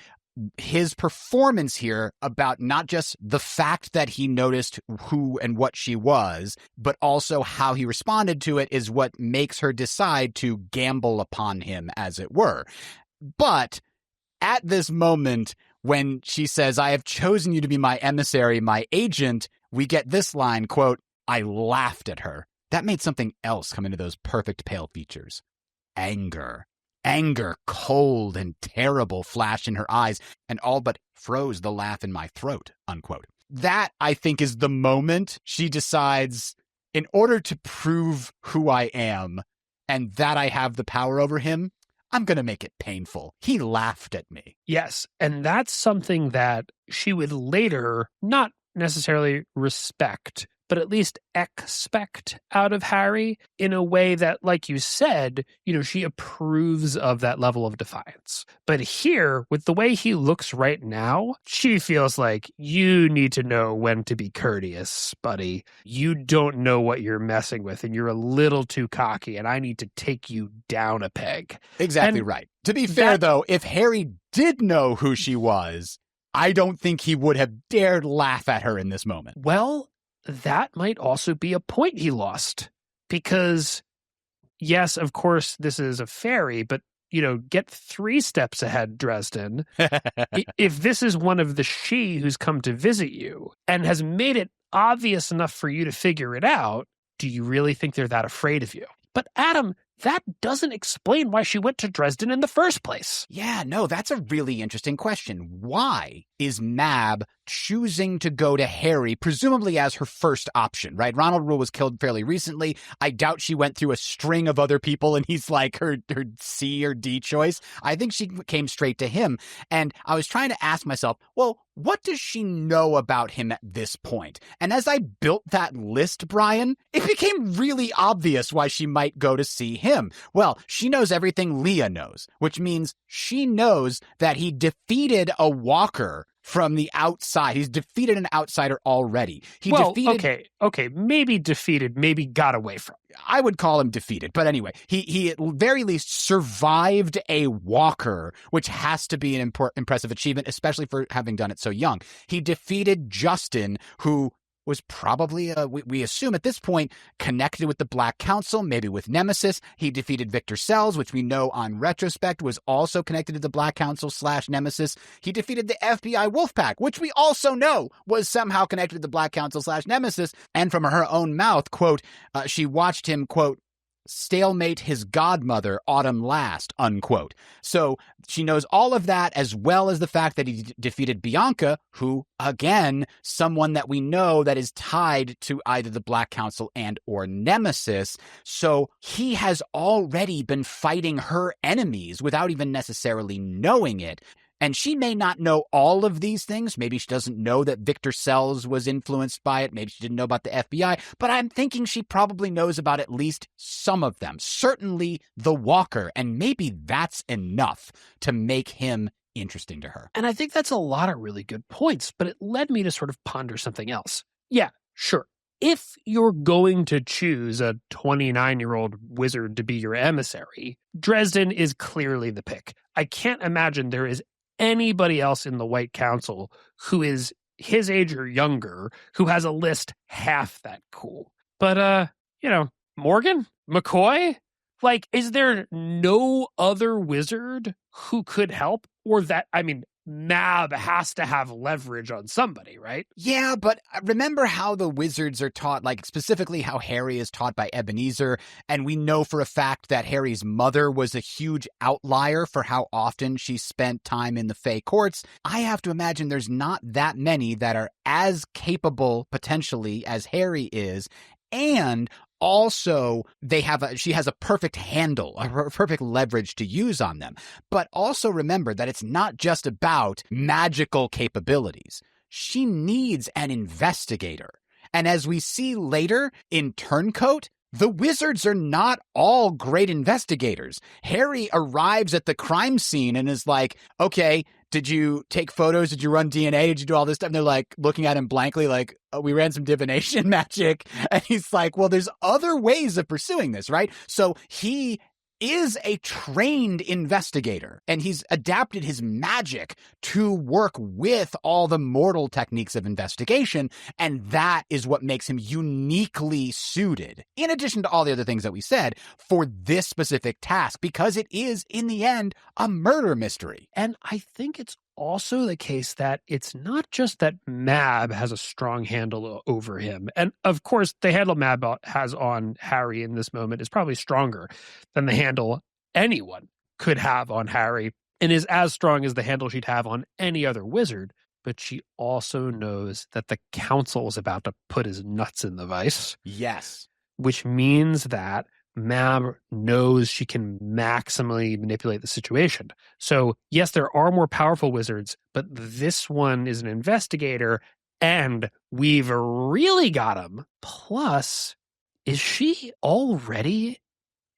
his performance here about not just the fact that he noticed who and what she was, but also how he responded to it is what makes her decide to gamble upon him, as it were. But at this moment, when she says, "I have chosen you to be my emissary, my agent," we get this line, quote, "I laughed at her." That made something else come into those perfect pale features. Anger. Anger, cold and terrible, flashed in her eyes and all but froze the laugh in my throat, unquote. That, I think, is the moment she decides, in order to prove who I am and that I have the power over him, I'm going to make it painful. He laughed at me. Yes, and that's something that she would later not necessarily respect, but at least expect out of Harry in a way that, like you said, she approves of that level of defiance. But here, with the way he looks right now, she feels like you need to know when to be courteous, buddy. You don't know what you're messing with, and you're a little too cocky, and I need to take you down a peg. Exactly right. To be fair, though, if Harry did know who she was, I don't think he would have dared laugh at her in this moment. Well, that might also be a point he lost, because yes, of course, this is a fairy, but get 3 steps ahead, Dresden. If this is one of the she who's come to visit you and has made it obvious enough for you to figure it out, do you really think they're that afraid of you? But Adam, that doesn't explain why she went to Dresden in the first place. Yeah, no, that's a really interesting question. Why is Mab choosing to go to Harry, presumably as her first option, right? Ronald Rule was killed fairly recently. I doubt she went through a string of other people and he's like her C or D choice. I think she came straight to him. And I was trying to ask myself, well, what does she know about him at this point? And as I built that list, Brian, it became really obvious why she might go to see him. Well, she knows everything Leah knows, which means she knows that he defeated a walker from the outside. He's defeated an outsider already. Okay, maybe defeated, maybe got away from. I would call him defeated, but anyway, he at very least survived a walker, which has to be an impressive achievement, especially for having done it so young. He defeated Justin, who was probably, we assume at this point, connected with the Black Council, maybe with Nemesis. He defeated Victor Sells, which we know on retrospect was also connected to the Black Council / Nemesis. He defeated the FBI Wolfpack, which we also know was somehow connected to the Black Council / Nemesis. And from her own mouth, quote, she watched him, quote, stalemate his godmother autumn last, unquote. So she knows all of that, as well as the fact that he defeated Bianca, who, again, someone that we know that is tied to either the Black Council and or Nemesis. So he has already been fighting her enemies without even necessarily knowing it. And she may not know all of these things. Maybe she doesn't know that Victor Sells was influenced by it. Maybe she didn't know about the FBI. But I'm thinking she probably knows about at least some of them. Certainly the Walker. And maybe that's enough to make him interesting to her. And I think that's a lot of really good points. But it led me to sort of ponder something else. Yeah, sure. If you're going to choose a 29-year-old wizard to be your emissary, Dresden is clearly the pick. I can't imagine there is anybody else in the White Council who is his age or younger who has a list half that cool. But, Morgan? McCoy? Like, is there no other wizard who could help? Or that, I mean, Mab has to have leverage on somebody, right? Yeah, but remember how the wizards are taught, like specifically how Harry is taught by Ebenezer, and we know for a fact that Harry's mother was a huge outlier for how often she spent time in the Fey courts. I have to imagine there's not that many that are as capable potentially as Harry is, and also she has a perfect handle, a perfect leverage to use on them. But also remember that it's not just about magical capabilities. She needs an investigator. And as we see later in Turncoat, the wizards are not all great investigators. Harry arrives at the crime scene and is like, okay, did you take photos? Did you run DNA? Did you do all this stuff? And they're like looking at him blankly like, oh, we ran some divination magic. And he's like, well, there's other ways of pursuing this, right? So he is a trained investigator, and he's adapted his magic to work with all the mortal techniques of investigation, and that is what makes him uniquely suited, in addition to all the other things that we said, for this specific task, because it is, in the end, a murder mystery. And I think it's also the case that it's not just that Mab has a strong handle over him. And of course, the handle Mab has on Harry in this moment is probably stronger than the handle anyone could have on Harry, and is as strong as the handle she'd have on any other wizard. But she also knows that the council is about to put his nuts in the vice. Yes. Which means that Mab knows she can maximally manipulate the situation. So, yes, there are more powerful wizards, but this one is an investigator, and we've really got him. Plus, is she already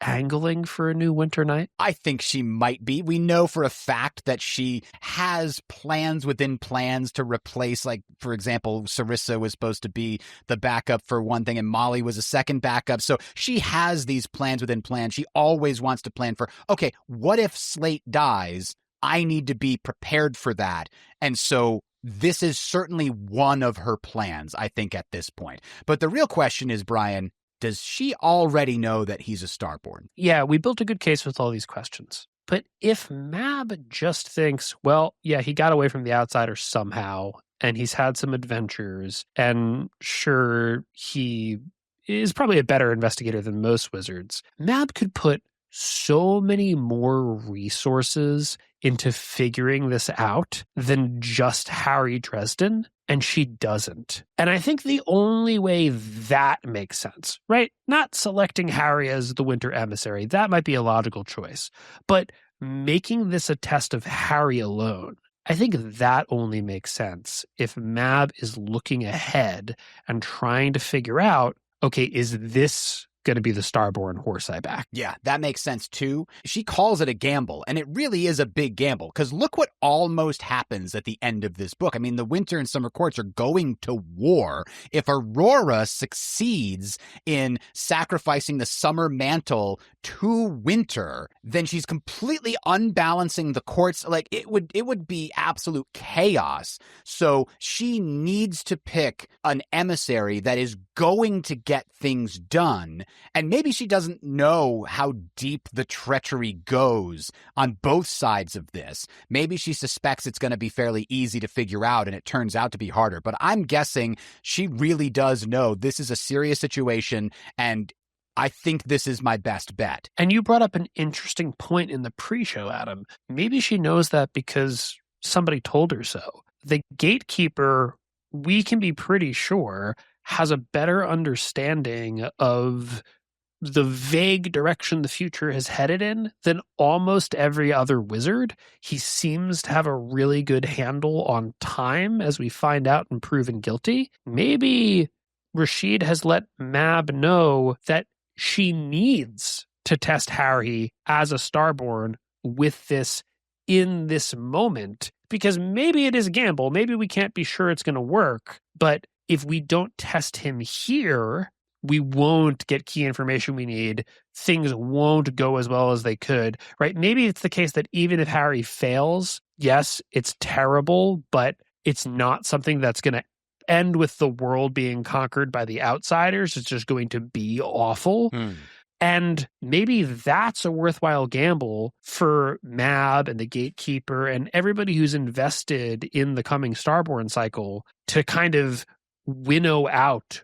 angling for a new winter night? I think she might be. We know for a fact that she has plans within plans to replace, like, for example, Sarissa was supposed to be the backup for one thing, and Molly was a second backup. So she has these plans within plans. She always wants to plan for, okay, what if Slate dies? I need to be prepared for that. And so this is certainly one of her plans, I think, at this point. But the real question is, Brian, does she already know that he's a Starborn? Yeah, we built a good case with all these questions. But if Mab just thinks, well, yeah, he got away from the outsiders somehow, and he's had some adventures, and sure, he is probably a better investigator than most wizards, Mab could put so many more resources into figuring this out than just Harry Dresden, and she doesn't. And I think the only way that makes sense, right? Not selecting Harry as the Winter Emissary, that might be a logical choice, but making this a test of Harry alone, I think that only makes sense if Mab is looking ahead and trying to figure out, okay, is this going to be the Starborn horse I back? Yeah, that makes sense too. She calls it a gamble, and it really is a big gamble, because look what almost happens at the end of this book. I mean, the Winter and Summer Courts are going to war. If Aurora succeeds in sacrificing the Summer Mantle to Winter, then she's completely unbalancing the courts. Like, it would be absolute chaos. So she needs to pick an emissary that is going to get things done. And maybe she doesn't know how deep the treachery goes on both sides of this. Maybe she suspects it's going to be fairly easy to figure out, and it turns out to be harder. But I'm guessing she really does know this is a serious situation, and I think this is my best bet. And you brought up an interesting point in the pre-show, Adam. Maybe she knows that because somebody told her so. The gatekeeper, we can be pretty sure, has a better understanding of the vague direction the future has headed in than almost every other wizard. He seems to have a really good handle on time, as we find out and proven guilty. Maybe Rashid has let Mab know that she needs to test Harry as a Starborn with this in this moment, because maybe it is a gamble. Maybe we can't be sure it's going to work, but if we don't test him here, we won't get key information we need. Things won't go as well as they could, right? Maybe it's the case that even if Harry fails, yes, it's terrible, but it's not something that's going to end with the world being conquered by the outsiders. It's just going to be awful. And maybe that's a worthwhile gamble for Mab and the Gatekeeper and everybody who's invested in the coming Starborn cycle to kind of winnow out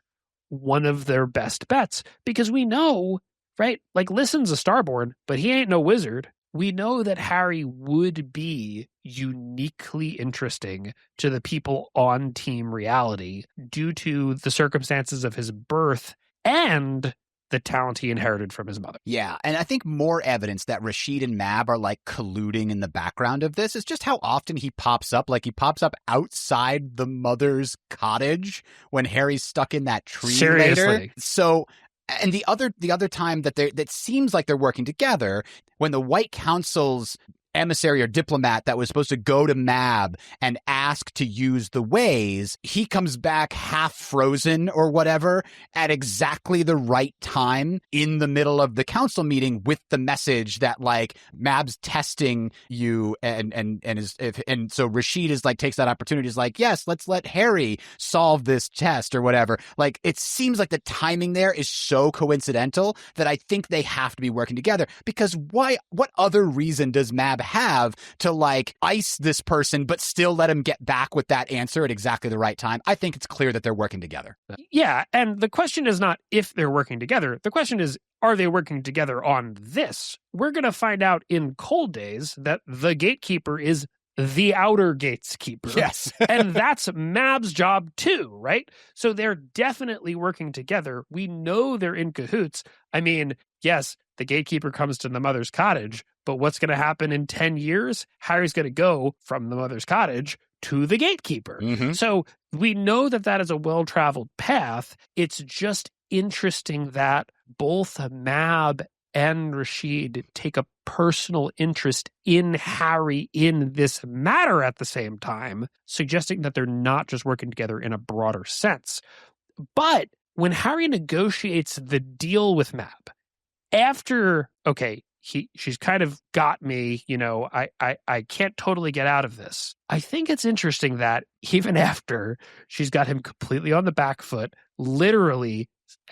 one of their best bets. Because we know, right? Like, Lissen's a Starborn, but he ain't no wizard. We know that Harry would be uniquely interesting to the people on Team Reality due to the circumstances of his birth and the talent he inherited from his mother. Yeah, and I think more evidence that Rashid and Mab are like colluding in the background of this is just how often he pops up. Like, he pops up outside the mother's cottage when Harry's stuck in that tree Seriously. later. So, and the other time that seems like they're working together, when the White Council's emissary or diplomat that was supposed to go to Mab and ask to use the ways, he comes back half frozen or whatever at exactly the right time in the middle of the council meeting with the message that like Mab's testing you and so Rashid is like takes that opportunity, is like, yes, let's let Harry solve this test or whatever. Like, it seems like the timing there is so coincidental that I think they have to be working together, because what other reason does Mab have to like ice this person but still let him get back with that answer at exactly the right time? I think it's clear that they're working together. Yeah, and the question is not if they're working together. The question is, are they working together on this? We're going to find out in Cold Days that the Gatekeeper is the outer gates keeper. Yes. And that's Mab's job too, right? So they're definitely working together. We know they're in cahoots. I mean, yes, the Gatekeeper comes to the mother's cottage, but what's going to happen in 10 years? Harry's going to go from the mother's cottage to the Gatekeeper. Mm-hmm. So we know that that is a well-traveled path. It's just interesting that both Mab and Rashid take a personal interest in Harry in this matter at the same time, suggesting that they're not just working together in a broader sense. But when Harry negotiates the deal with Mab, after, okay, she's kind of got me, you know, I can't totally get out of this. I think it's interesting that even after she's got him completely on the back foot, literally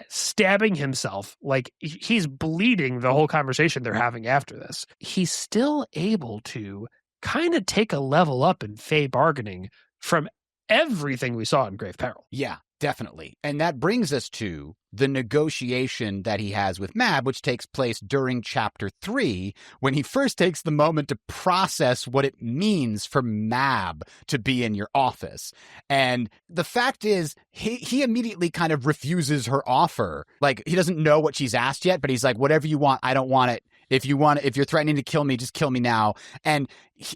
stabbing himself, like he's bleeding the whole conversation they're having after this, he's still able to kind of take a level up in Fey bargaining from everything we saw in Grave Peril. Yeah, definitely. And that brings us to the negotiation that he has with Mab, which takes place during chapter 3, when he first takes the moment to process what it means for Mab to be in your office. And the fact is, he immediately kind of refuses her offer. Like, he doesn't know what she's asked yet, but he's like, whatever you want, I don't want it. If you're threatening to kill me, just kill me now. And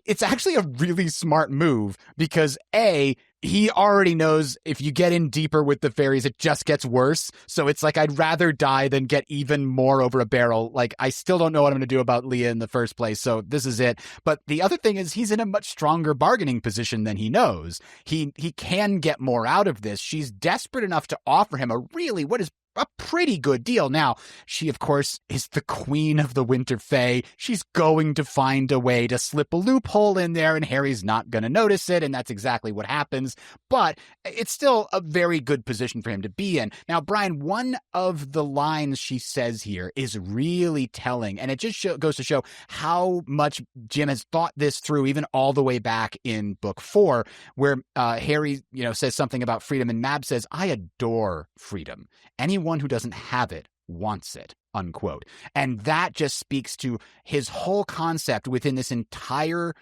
it's actually a really smart move, because A, he already knows if you get in deeper with the fairies, it just gets worse. So it's like, I'd rather die than get even more over a barrel. Like, I still don't know what I'm going to do about Leah in the first place. So this is it. But the other thing is, he's in a much stronger bargaining position than he knows. He can get more out of this. She's desperate enough to offer him what is a pretty good deal. Now, she, of course, is the queen of the Winter Fae. She's going to find a way to slip a loophole in there, and Harry's not going to notice it, and that's exactly what happens. But it's still a very good position for him to be in. Now, Brian, one of the lines she says here is really telling, and it just goes to show how much Jim has thought this through, even all the way back in book 4, where Harry, says something about freedom, and Mab says, "I adore freedom. Anyone who doesn't have it wants it," unquote. And that just speaks to his whole concept within this entire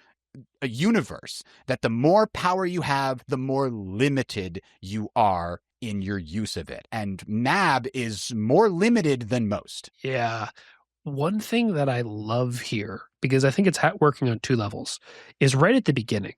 universe, that the more power you have, the more limited you are in your use of it. And Mab is more limited than most. Yeah. One thing that I love here, because I think it's working on 2 levels, is right at the beginning,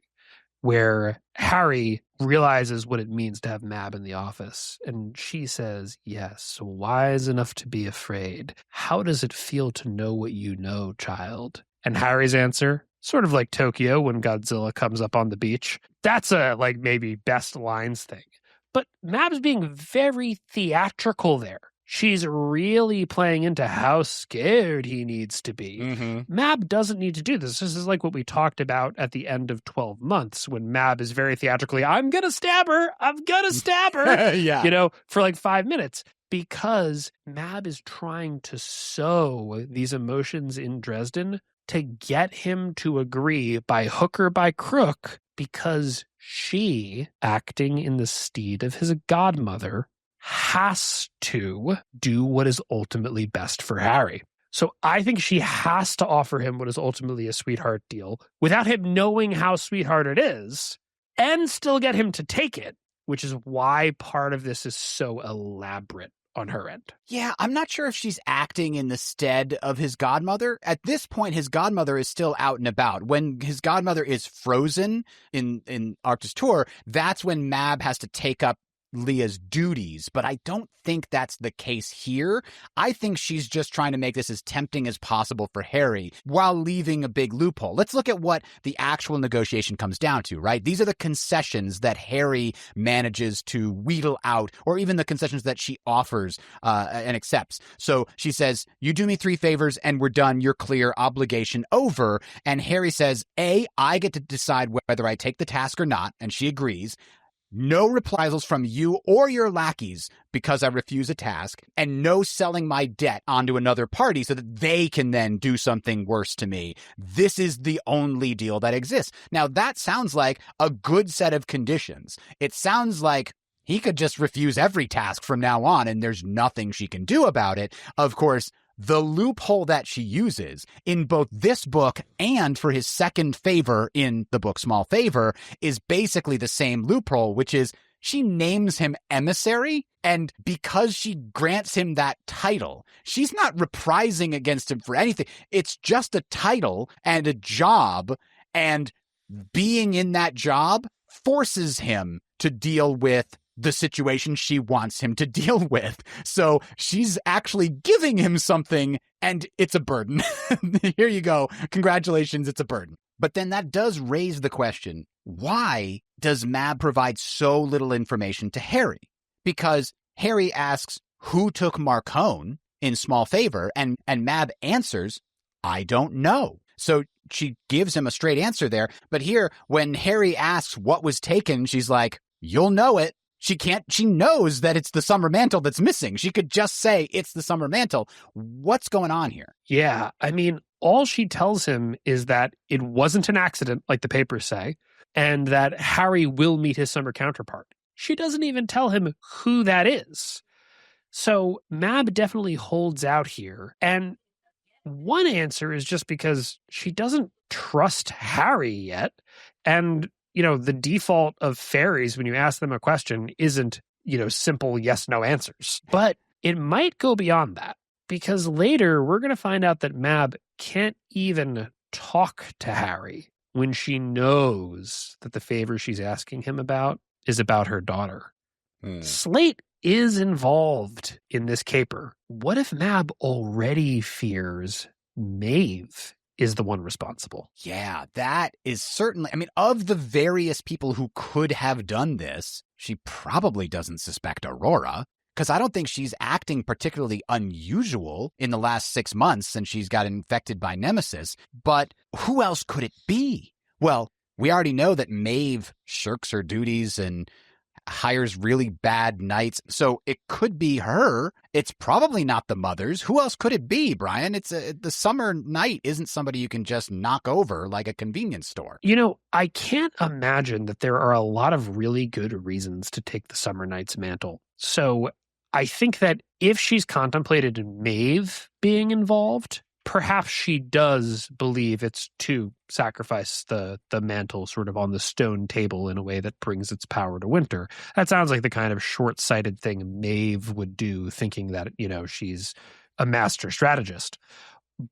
where Harry realizes what it means to have Mab in the office. And she says, "Yes, wise enough to be afraid. How does it feel to know what you know, child?" And Harry's answer, sort of like Tokyo when Godzilla comes up on the beach. That's a, maybe best lines thing. But Mab's being very theatrical there. She's really playing into how scared he needs to be. Mm-hmm. Mab doesn't need to do this. This is like what we talked about at the end of 12 Months, when Mab is very theatrically, "I'm going to stab her. I'm going to stab her," Yeah. for 5 minutes. because Mab is trying to sow these emotions in Dresden to get him to agree by hook or by crook, because she, acting in the stead of his godmother, has to do what is ultimately best for Harry. So I think she has to offer him what is ultimately a sweetheart deal without him knowing how sweetheart it is, and still get him to take it, which is why part of this is so elaborate on her end. Yeah, I'm not sure if she's acting in the stead of his godmother. At this point, his godmother is still out and about. When his godmother is frozen in Arctus Tour, that's when Mab has to take up Leah's duties, but I don't think that's the case here. I think she's just trying to make this as tempting as possible for Harry while leaving a big loophole. Let's look at what the actual negotiation comes down to, right? These are the concessions that Harry manages to wheedle out, or even the concessions that she offers and accepts. So she says, you do me 3 favors and we're done. You're clear. Obligation over. And Harry says, A, I get to decide whether I take the task or not. And she agrees. No reprisals from you or your lackeys because I refuse a task, and no selling my debt onto another party so that they can then do something worse to me. This is the only deal that exists. Now, that sounds like a good set of conditions. It sounds like he could just refuse every task from now on, and there's nothing she can do about it. Of course, the loophole that she uses in both this book and for his second favor in the book Small Favor is basically the same loophole, which is she names him emissary. And because she grants him that title, she's not reprising against him for anything. It's just a title and a job, and being in that job forces him to deal with the situation she wants him to deal with. So she's actually giving him something, and it's a burden. Here you go. Congratulations, it's a burden. But then that does raise the question, why does Mab provide so little information to Harry? Because Harry asks, who took Marcone in Small Favor? And Mab answers, I don't know. So she gives him a straight answer there. But here, when Harry asks what was taken, she's like, you'll know it. She knows that it's the summer mantle that's missing. She could just say it's the summer mantle. What's going on here? Yeah, I mean, all she tells him is that it wasn't an accident, like the papers say, and that Harry will meet his summer counterpart. She doesn't even tell him who that is. So Mab definitely holds out here. And one answer is just because she doesn't trust Harry yet. And the default of fairies when you ask them a question isn't, simple yes, no answers. But it might go beyond that, because later we're going to find out that Mab can't even talk to Harry when she knows that the favor she's asking him about is about her daughter. Slate is involved in this caper. What if Mab already fears Maeve is the one responsible? Yeah, that is certainly, of the various people who could have done this, she probably doesn't suspect Aurora, because I don't think she's acting particularly unusual in the last 6 months since she's got infected by Nemesis. But who else could it be? Well, we already know that Maeve shirks her duties and hires really bad knights, so it could be her. It's probably not the mothers. Who else could it be, Brian? The summer knight isn't somebody you can just knock over like a convenience store. I can't imagine that there are a lot of really good reasons to take the summer knight's mantle. So I think that if she's contemplated Maeve being involved, perhaps she does believe it's to sacrifice the mantle sort of on the stone table in a way that brings its power to Winter. That sounds like the kind of short-sighted thing Maeve would do, thinking that, she's a master strategist.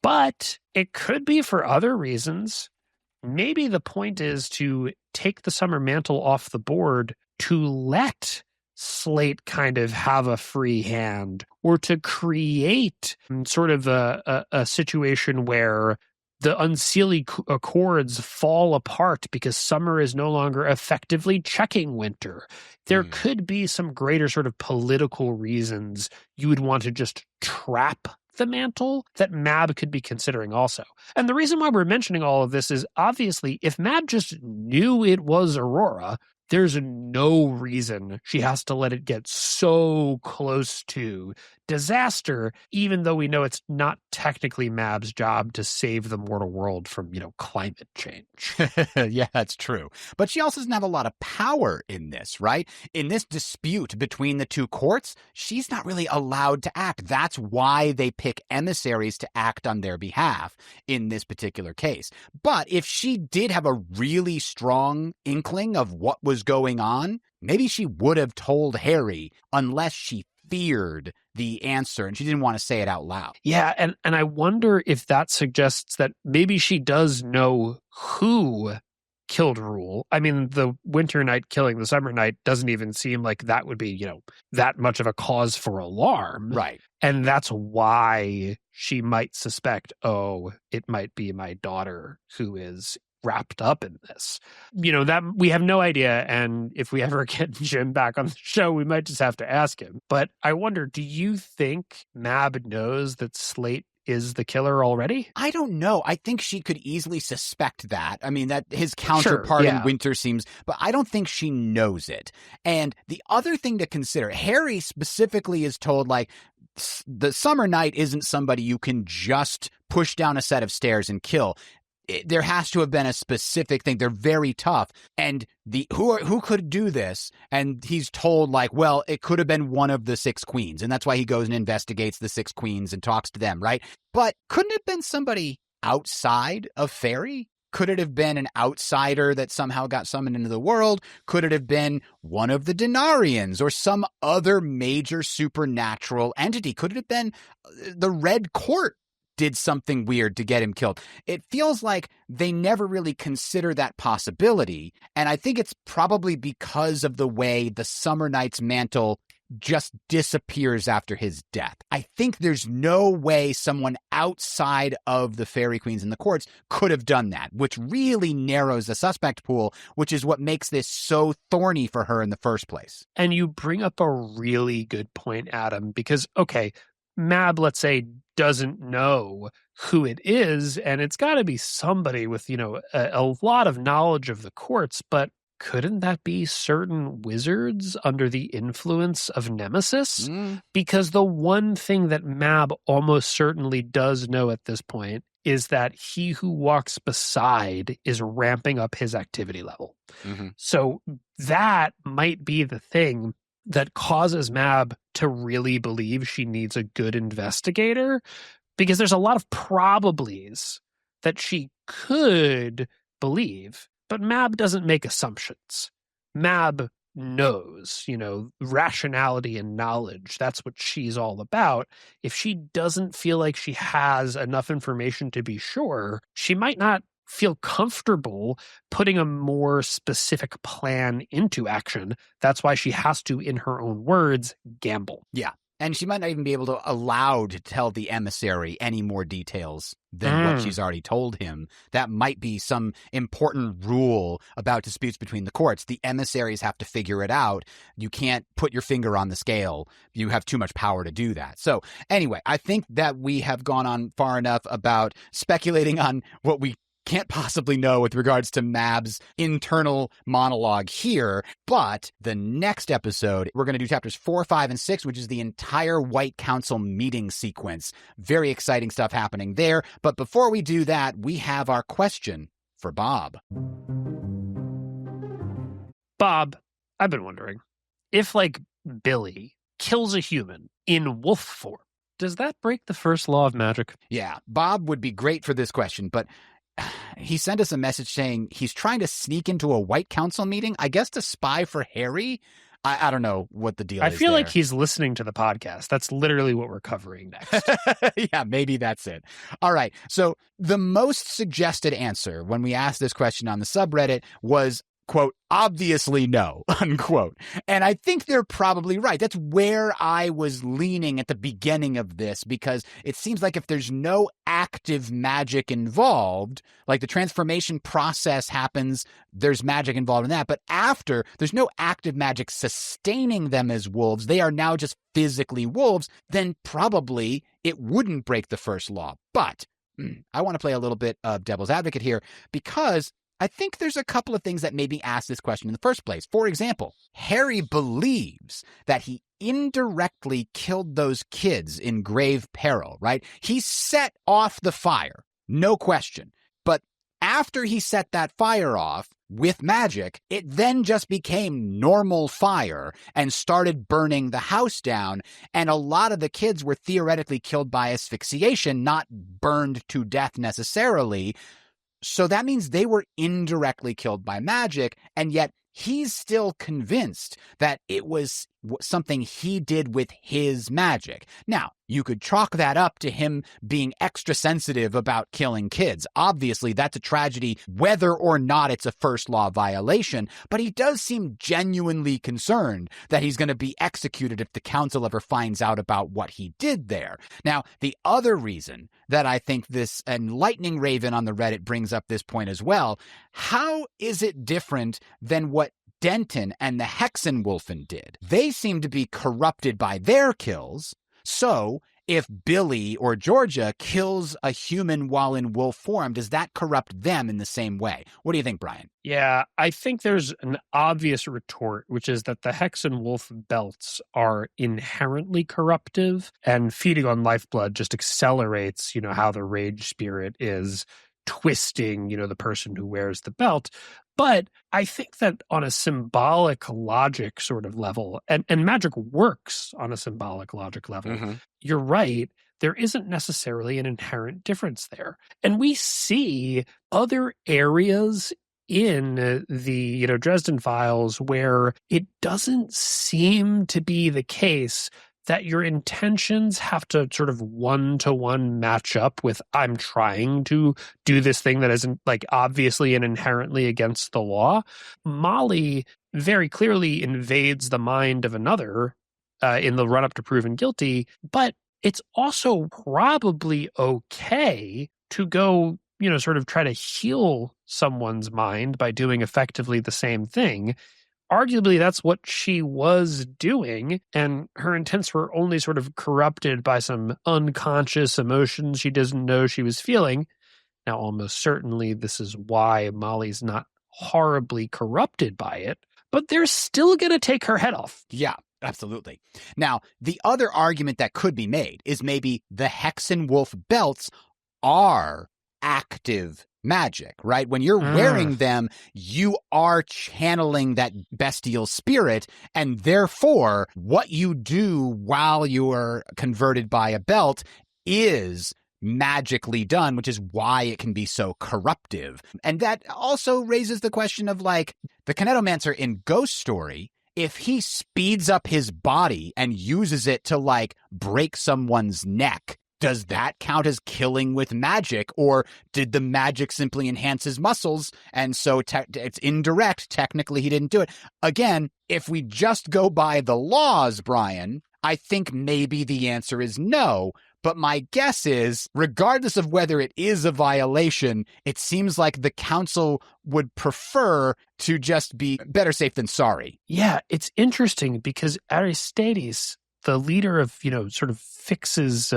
But it could be for other reasons. Maybe the point is to take the summer mantle off the board to let Slate kind of have a free hand, or to create sort of a situation where the Unseelie Accords fall apart because Summer is no longer effectively checking Winter. There could be some greater sort of political reasons you would want to just trap the mantle that Mab could be considering also. And the reason why we're mentioning all of this is, obviously, if Mab just knew it was Aurora, there's no reason she has to let it get so close to disaster, even though we know it's not technically Mab's job to save the mortal world from, climate change. Yeah, that's true. But she also doesn't have a lot of power in this, right? In this dispute between the two courts, she's not really allowed to act. That's why they pick emissaries to act on their behalf in this particular case. But if she did have a really strong inkling of what was going on, maybe she would have told Harry, unless she feared the answer and she didn't want to say it out loud. Yeah, and I wonder if that suggests that maybe she does know who killed Rule. I mean, the Winter Knight killing the Summer Knight doesn't even seem like that would be, that much of a cause for alarm. Right. And that's why she might suspect, it might be my daughter who is wrapped up in this. That we have no idea. And if we ever get Jim back on the show, we might just have to ask him. But I wonder, do you think Mab knows that Slate is the killer already? I don't know. I think she could easily suspect that. I mean, that his counterpart in Winter seems, but I don't think she knows it. And the other thing to consider, Harry specifically is told, the Summer Knight isn't somebody you can just push down a set of stairs and kill. There has to have been a specific thing. They're very tough. And who could do this? And he's told, it could have been one of the 6 queens. And that's why he goes and investigates the 6 queens and talks to them, right? But couldn't it have been somebody outside of Fairy? Could it have been an outsider that somehow got summoned into the world? Could it have been one of the Denarians or some other major supernatural entity? Could it have been the Red Court did something weird to get him killed? It feels like they never really consider that possibility. And I think it's probably because of the way the Summer Knight's mantle just disappears after his death. I think there's no way someone outside of the Fairy Queens and the courts could have done that, which really narrows the suspect pool, which is what makes this so thorny for her in the first place. And you bring up a really good point, Adam, because, Mab, let's say, doesn't know who it is, and it's got to be somebody with, a lot of knowledge of the courts, but couldn't that be certain wizards under the influence of Nemesis? Because the one thing that Mab almost certainly does know at this point is that he who walks beside is ramping up his activity level. Mm-hmm. So that might be the thing that causes Mab to really believe she needs a good investigator, because there's a lot of probablys that she could believe, but Mab doesn't make assumptions. Mab knows, rationality and knowledge. That's what she's all about. If she doesn't feel like she has enough information to be sure, she might not feel comfortable putting a more specific plan into action. That's why she has to, in her own words, gamble. Yeah. And she might not even be able to allow to tell the emissary any more details than what she's already told him. That might be some important rule about disputes between the courts. The emissaries have to figure it out. You can't put your finger on the scale. You have too much power to do that. So anyway, I think that we have gone on far enough about speculating on what we can't possibly know with regards to Mab's internal monologue here. But the next episode, we're going to do chapters 4, 5, and 6, which is the entire White Council meeting sequence. Very exciting stuff happening there. But before we do that, we have our question for Bob. Bob, I've been wondering, if Billy kills a human in wolf form, does that break the first law of magic? Yeah, Bob would be great for this question, but he sent us a message saying he's trying to sneak into a White Council meeting, I guess to spy for Harry. I don't know what the deal is. I feel like he's listening to the podcast. That's literally what we're covering next. Yeah, maybe that's it. All right. So the most suggested answer when we asked this question on the subreddit was, quote, obviously no, unquote. And I think they're probably right. That's where I was leaning at the beginning of this, because it seems like if there's no active magic involved, like the transformation process happens, there's magic involved in that. But after, there's no active magic sustaining them as wolves. They are now just physically wolves. Then probably it wouldn't break the first law. But I want to play a little bit of devil's advocate here, because I think there's a couple of things that made me ask this question in the first place. For example, Harry believes that he indirectly killed those kids in grave peril, right? He set off the fire, no question. But after he set that fire off with magic, it then just became normal fire and started burning the house down. And a lot of the kids were theoretically killed by asphyxiation, not burned to death necessarily. So that means they were indirectly killed by magic, and yet he's still convinced that it was something he did with his magic. Now, you could chalk that up to him being extra sensitive about killing kids. Obviously, that's a tragedy, whether or not it's a first law violation, but he does seem genuinely concerned that he's going to be executed if the council ever finds out about what he did there. Now, the other reason that I think this, and Lightning Raven on the Reddit brings up this point as well, how is it different than what Denton and the Hexenwolfen did? They seem to be corrupted by their kills. So if Billy or Georgia kills a human while in wolf form, does that corrupt them in the same way? What do you think, Brian? Yeah, I think there's an obvious retort, which is that the Hex and Wolf belts are inherently corruptive, and feeding on lifeblood just accelerates, how the rage spirit is twisting, the person who wears the belt. But I think that on a symbolic logic sort of level, and magic works on a symbolic logic level, you're right, there isn't necessarily an inherent difference there. And we see other areas in the, Dresden Files where it doesn't seem to be the case that your intentions have to sort of one-to-one match up with I'm trying to do this thing that isn't obviously and inherently against the law. Molly very clearly invades the mind of another in the run-up to proven guilty, but it's also probably okay to go, sort of try to heal someone's mind by doing effectively the same thing. Arguably, that's what she was doing, and her intents were only sort of corrupted by some unconscious emotions she doesn't know she was feeling. Now, almost certainly, this is why Molly's not horribly corrupted by it, but they're still going to take her head off. Yeah, absolutely. Now, the other argument that could be made is maybe the Hexenwolf belts are active magic, right? When you're wearing them, you are channeling that bestial spirit, and therefore what you do while you're converted by a belt is magically done, which is why it can be so corruptive. And that also raises the question of the Kinetomancer in Ghost Story, if he speeds up his body and uses it to break someone's neck, does that count as killing with magic, or did the magic simply enhance his muscles? And so it's indirect. Technically, he didn't do it. Again, if we just go by the laws, Brian, I think maybe the answer is no. But my guess is, regardless of whether it is a violation, it seems like the council would prefer to just be better safe than sorry. Yeah, it's interesting because Aristides, the leader of, sort of Fix's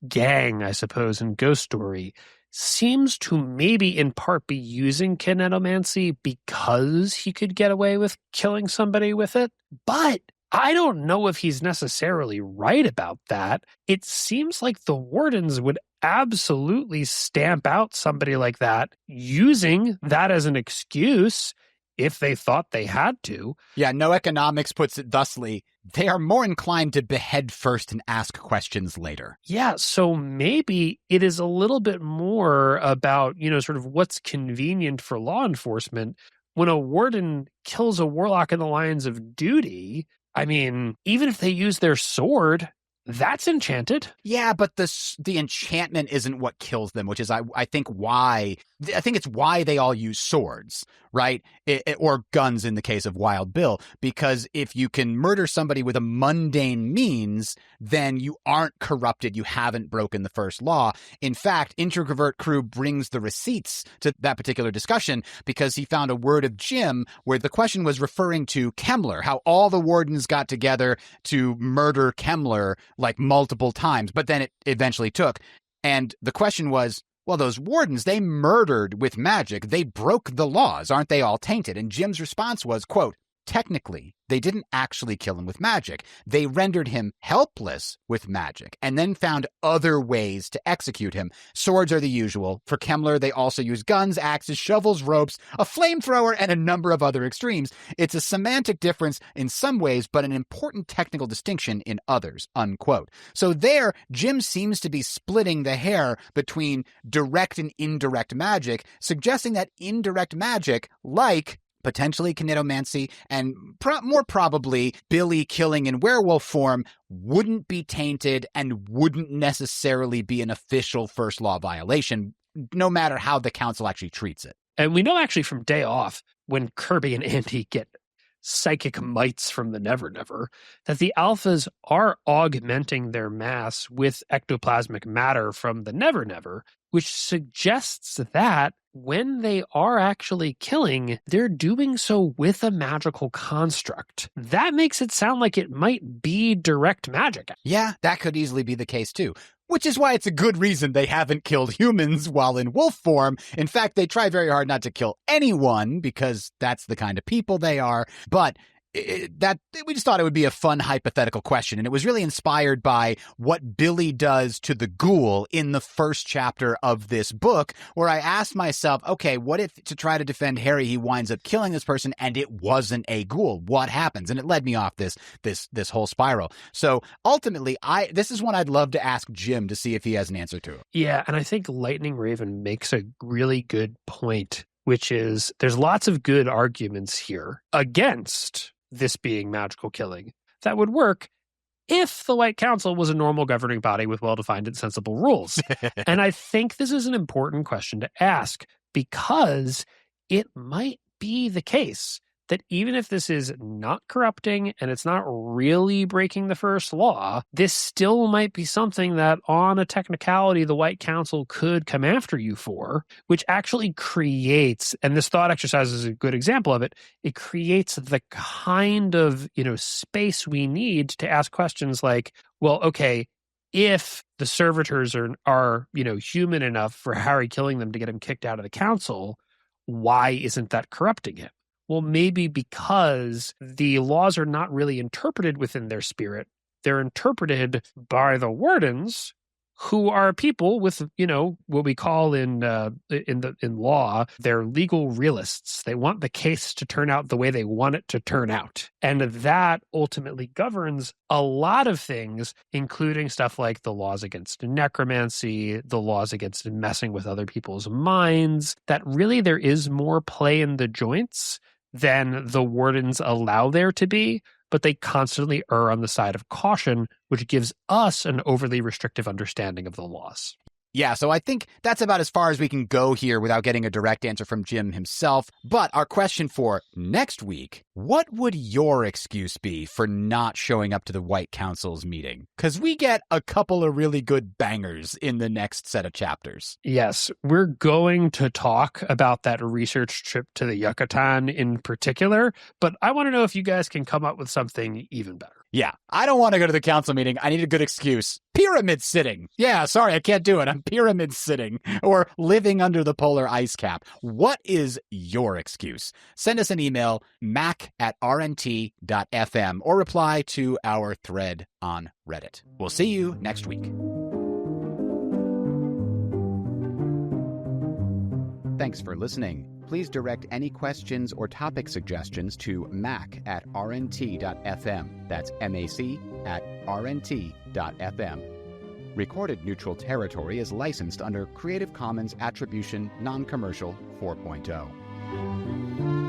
gang, I suppose, in Ghost Story, seems to maybe in part be using kinetomancy because he could get away with killing somebody with it. But I don't know if he's necessarily right about that. It seems like the wardens would absolutely stamp out somebody like that using that as an excuse if they thought they had to. Yeah, No Economics puts it thusly: they are more inclined to behead first and ask questions later. Yeah, so maybe it is a little bit more about, sort of what's convenient for law enforcement. When a warden kills a warlock in the lines of duty, I mean, even if they use their sword, that's enchanted. Yeah, but the enchantment isn't what kills them, which is, I think it's why they all use swords, right? Or guns in the case of Wild Bill, because if you can murder somebody with a mundane means, then you aren't corrupted. You haven't broken the first law. In fact, Introvert Crew brings the receipts to that particular discussion because he found a word of Jim where the question was referring to Kemmler, how all the wardens got together to murder Kemmler multiple times, but then it eventually took. And the question was, Well, those wardens, they murdered with magic. They broke the laws. Aren't they all tainted? And Jim's response was, quote, technically, they didn't actually kill him with magic. They rendered him helpless with magic and then found other ways to execute him. Swords are the usual. For Kemmler, they also use guns, axes, shovels, ropes, a flamethrower, and a number of other extremes. It's a semantic difference in some ways, but an important technical distinction in others, unquote. So there, Jim seems to be splitting the hair between direct and indirect magic, suggesting that indirect magic, like potentially kinetomancy, and more probably Billy killing in werewolf form, wouldn't be tainted and wouldn't necessarily be an official first law violation, no matter how the council actually treats it. And we know actually from Day Off, when Kirby and Andy get psychic mites from the Never Never, that the alphas are augmenting their mass with ectoplasmic matter from the Never Never, which suggests that when they are actually killing, they're doing so with a magical construct. That makes it sound like it might be direct magic. Yeah, that could easily be the case too. Which is why it's a good reason they haven't killed humans while in wolf form. In fact, they try very hard not to kill anyone because that's the kind of people they are. But we just thought it would be a fun hypothetical question, and it was really inspired by what Billy does to the ghoul in the first chapter of this book, where I asked myself, okay, what if to try to defend Harry he winds up killing this person and it wasn't a ghoul? What happens? And it led me off this whole spiral. So ultimately, this is one I'd love to ask Jim to see if he has an answer to it. Yeah, and I think Lightning Raven makes a really good point, which is there's lots of good arguments here against this being magical killing that would work if the White Council was a normal governing body with well-defined and sensible rules. And I think this is an important question to ask because it might be the case that even if this is not corrupting and it's not really breaking the first law, this still might be something that on a technicality the White Council could come after you for, which actually creates, and this thought exercise is a good example of it, it creates the kind of, space we need to ask questions like, well, okay, if the servitors are human enough for Harry killing them to get him kicked out of the council, why isn't that corrupting him? Well, maybe because the laws are not really interpreted within their spirit. They're interpreted by the wardens, who are people with, what we call in law, they're legal realists. They want the case to turn out the way they want it to turn out. And that ultimately governs a lot of things, including stuff like the laws against necromancy, the laws against messing with other people's minds, that really there is more play in the joints than the wardens allow there to be, but they constantly err on the side of caution, which gives us an overly restrictive understanding of the laws. Yeah, so I think that's about as far as we can go here without getting a direct answer from Jim himself. But our question for next week, what would your excuse be for not showing up to the White Council's meeting? Because we get a couple of really good bangers in the next set of chapters. Yes, we're going to talk about that research trip to the Yucatan in particular, but I want to know if you guys can come up with something even better. Yeah, I don't want to go to the council meeting. I need a good excuse. Pyramid sitting. Yeah, sorry, I can't do it. I'm pyramid sitting or living under the polar ice cap. What is your excuse? Send us an email, mac@rnt.fm, or reply to our thread on Reddit. We'll see you next week. Thanks for listening. Please direct any questions or topic suggestions to mac@rnt.fm. That's mac@rnt.fm. Recorded Neutral Territory is licensed under Creative Commons Attribution Non-Commercial 4.0.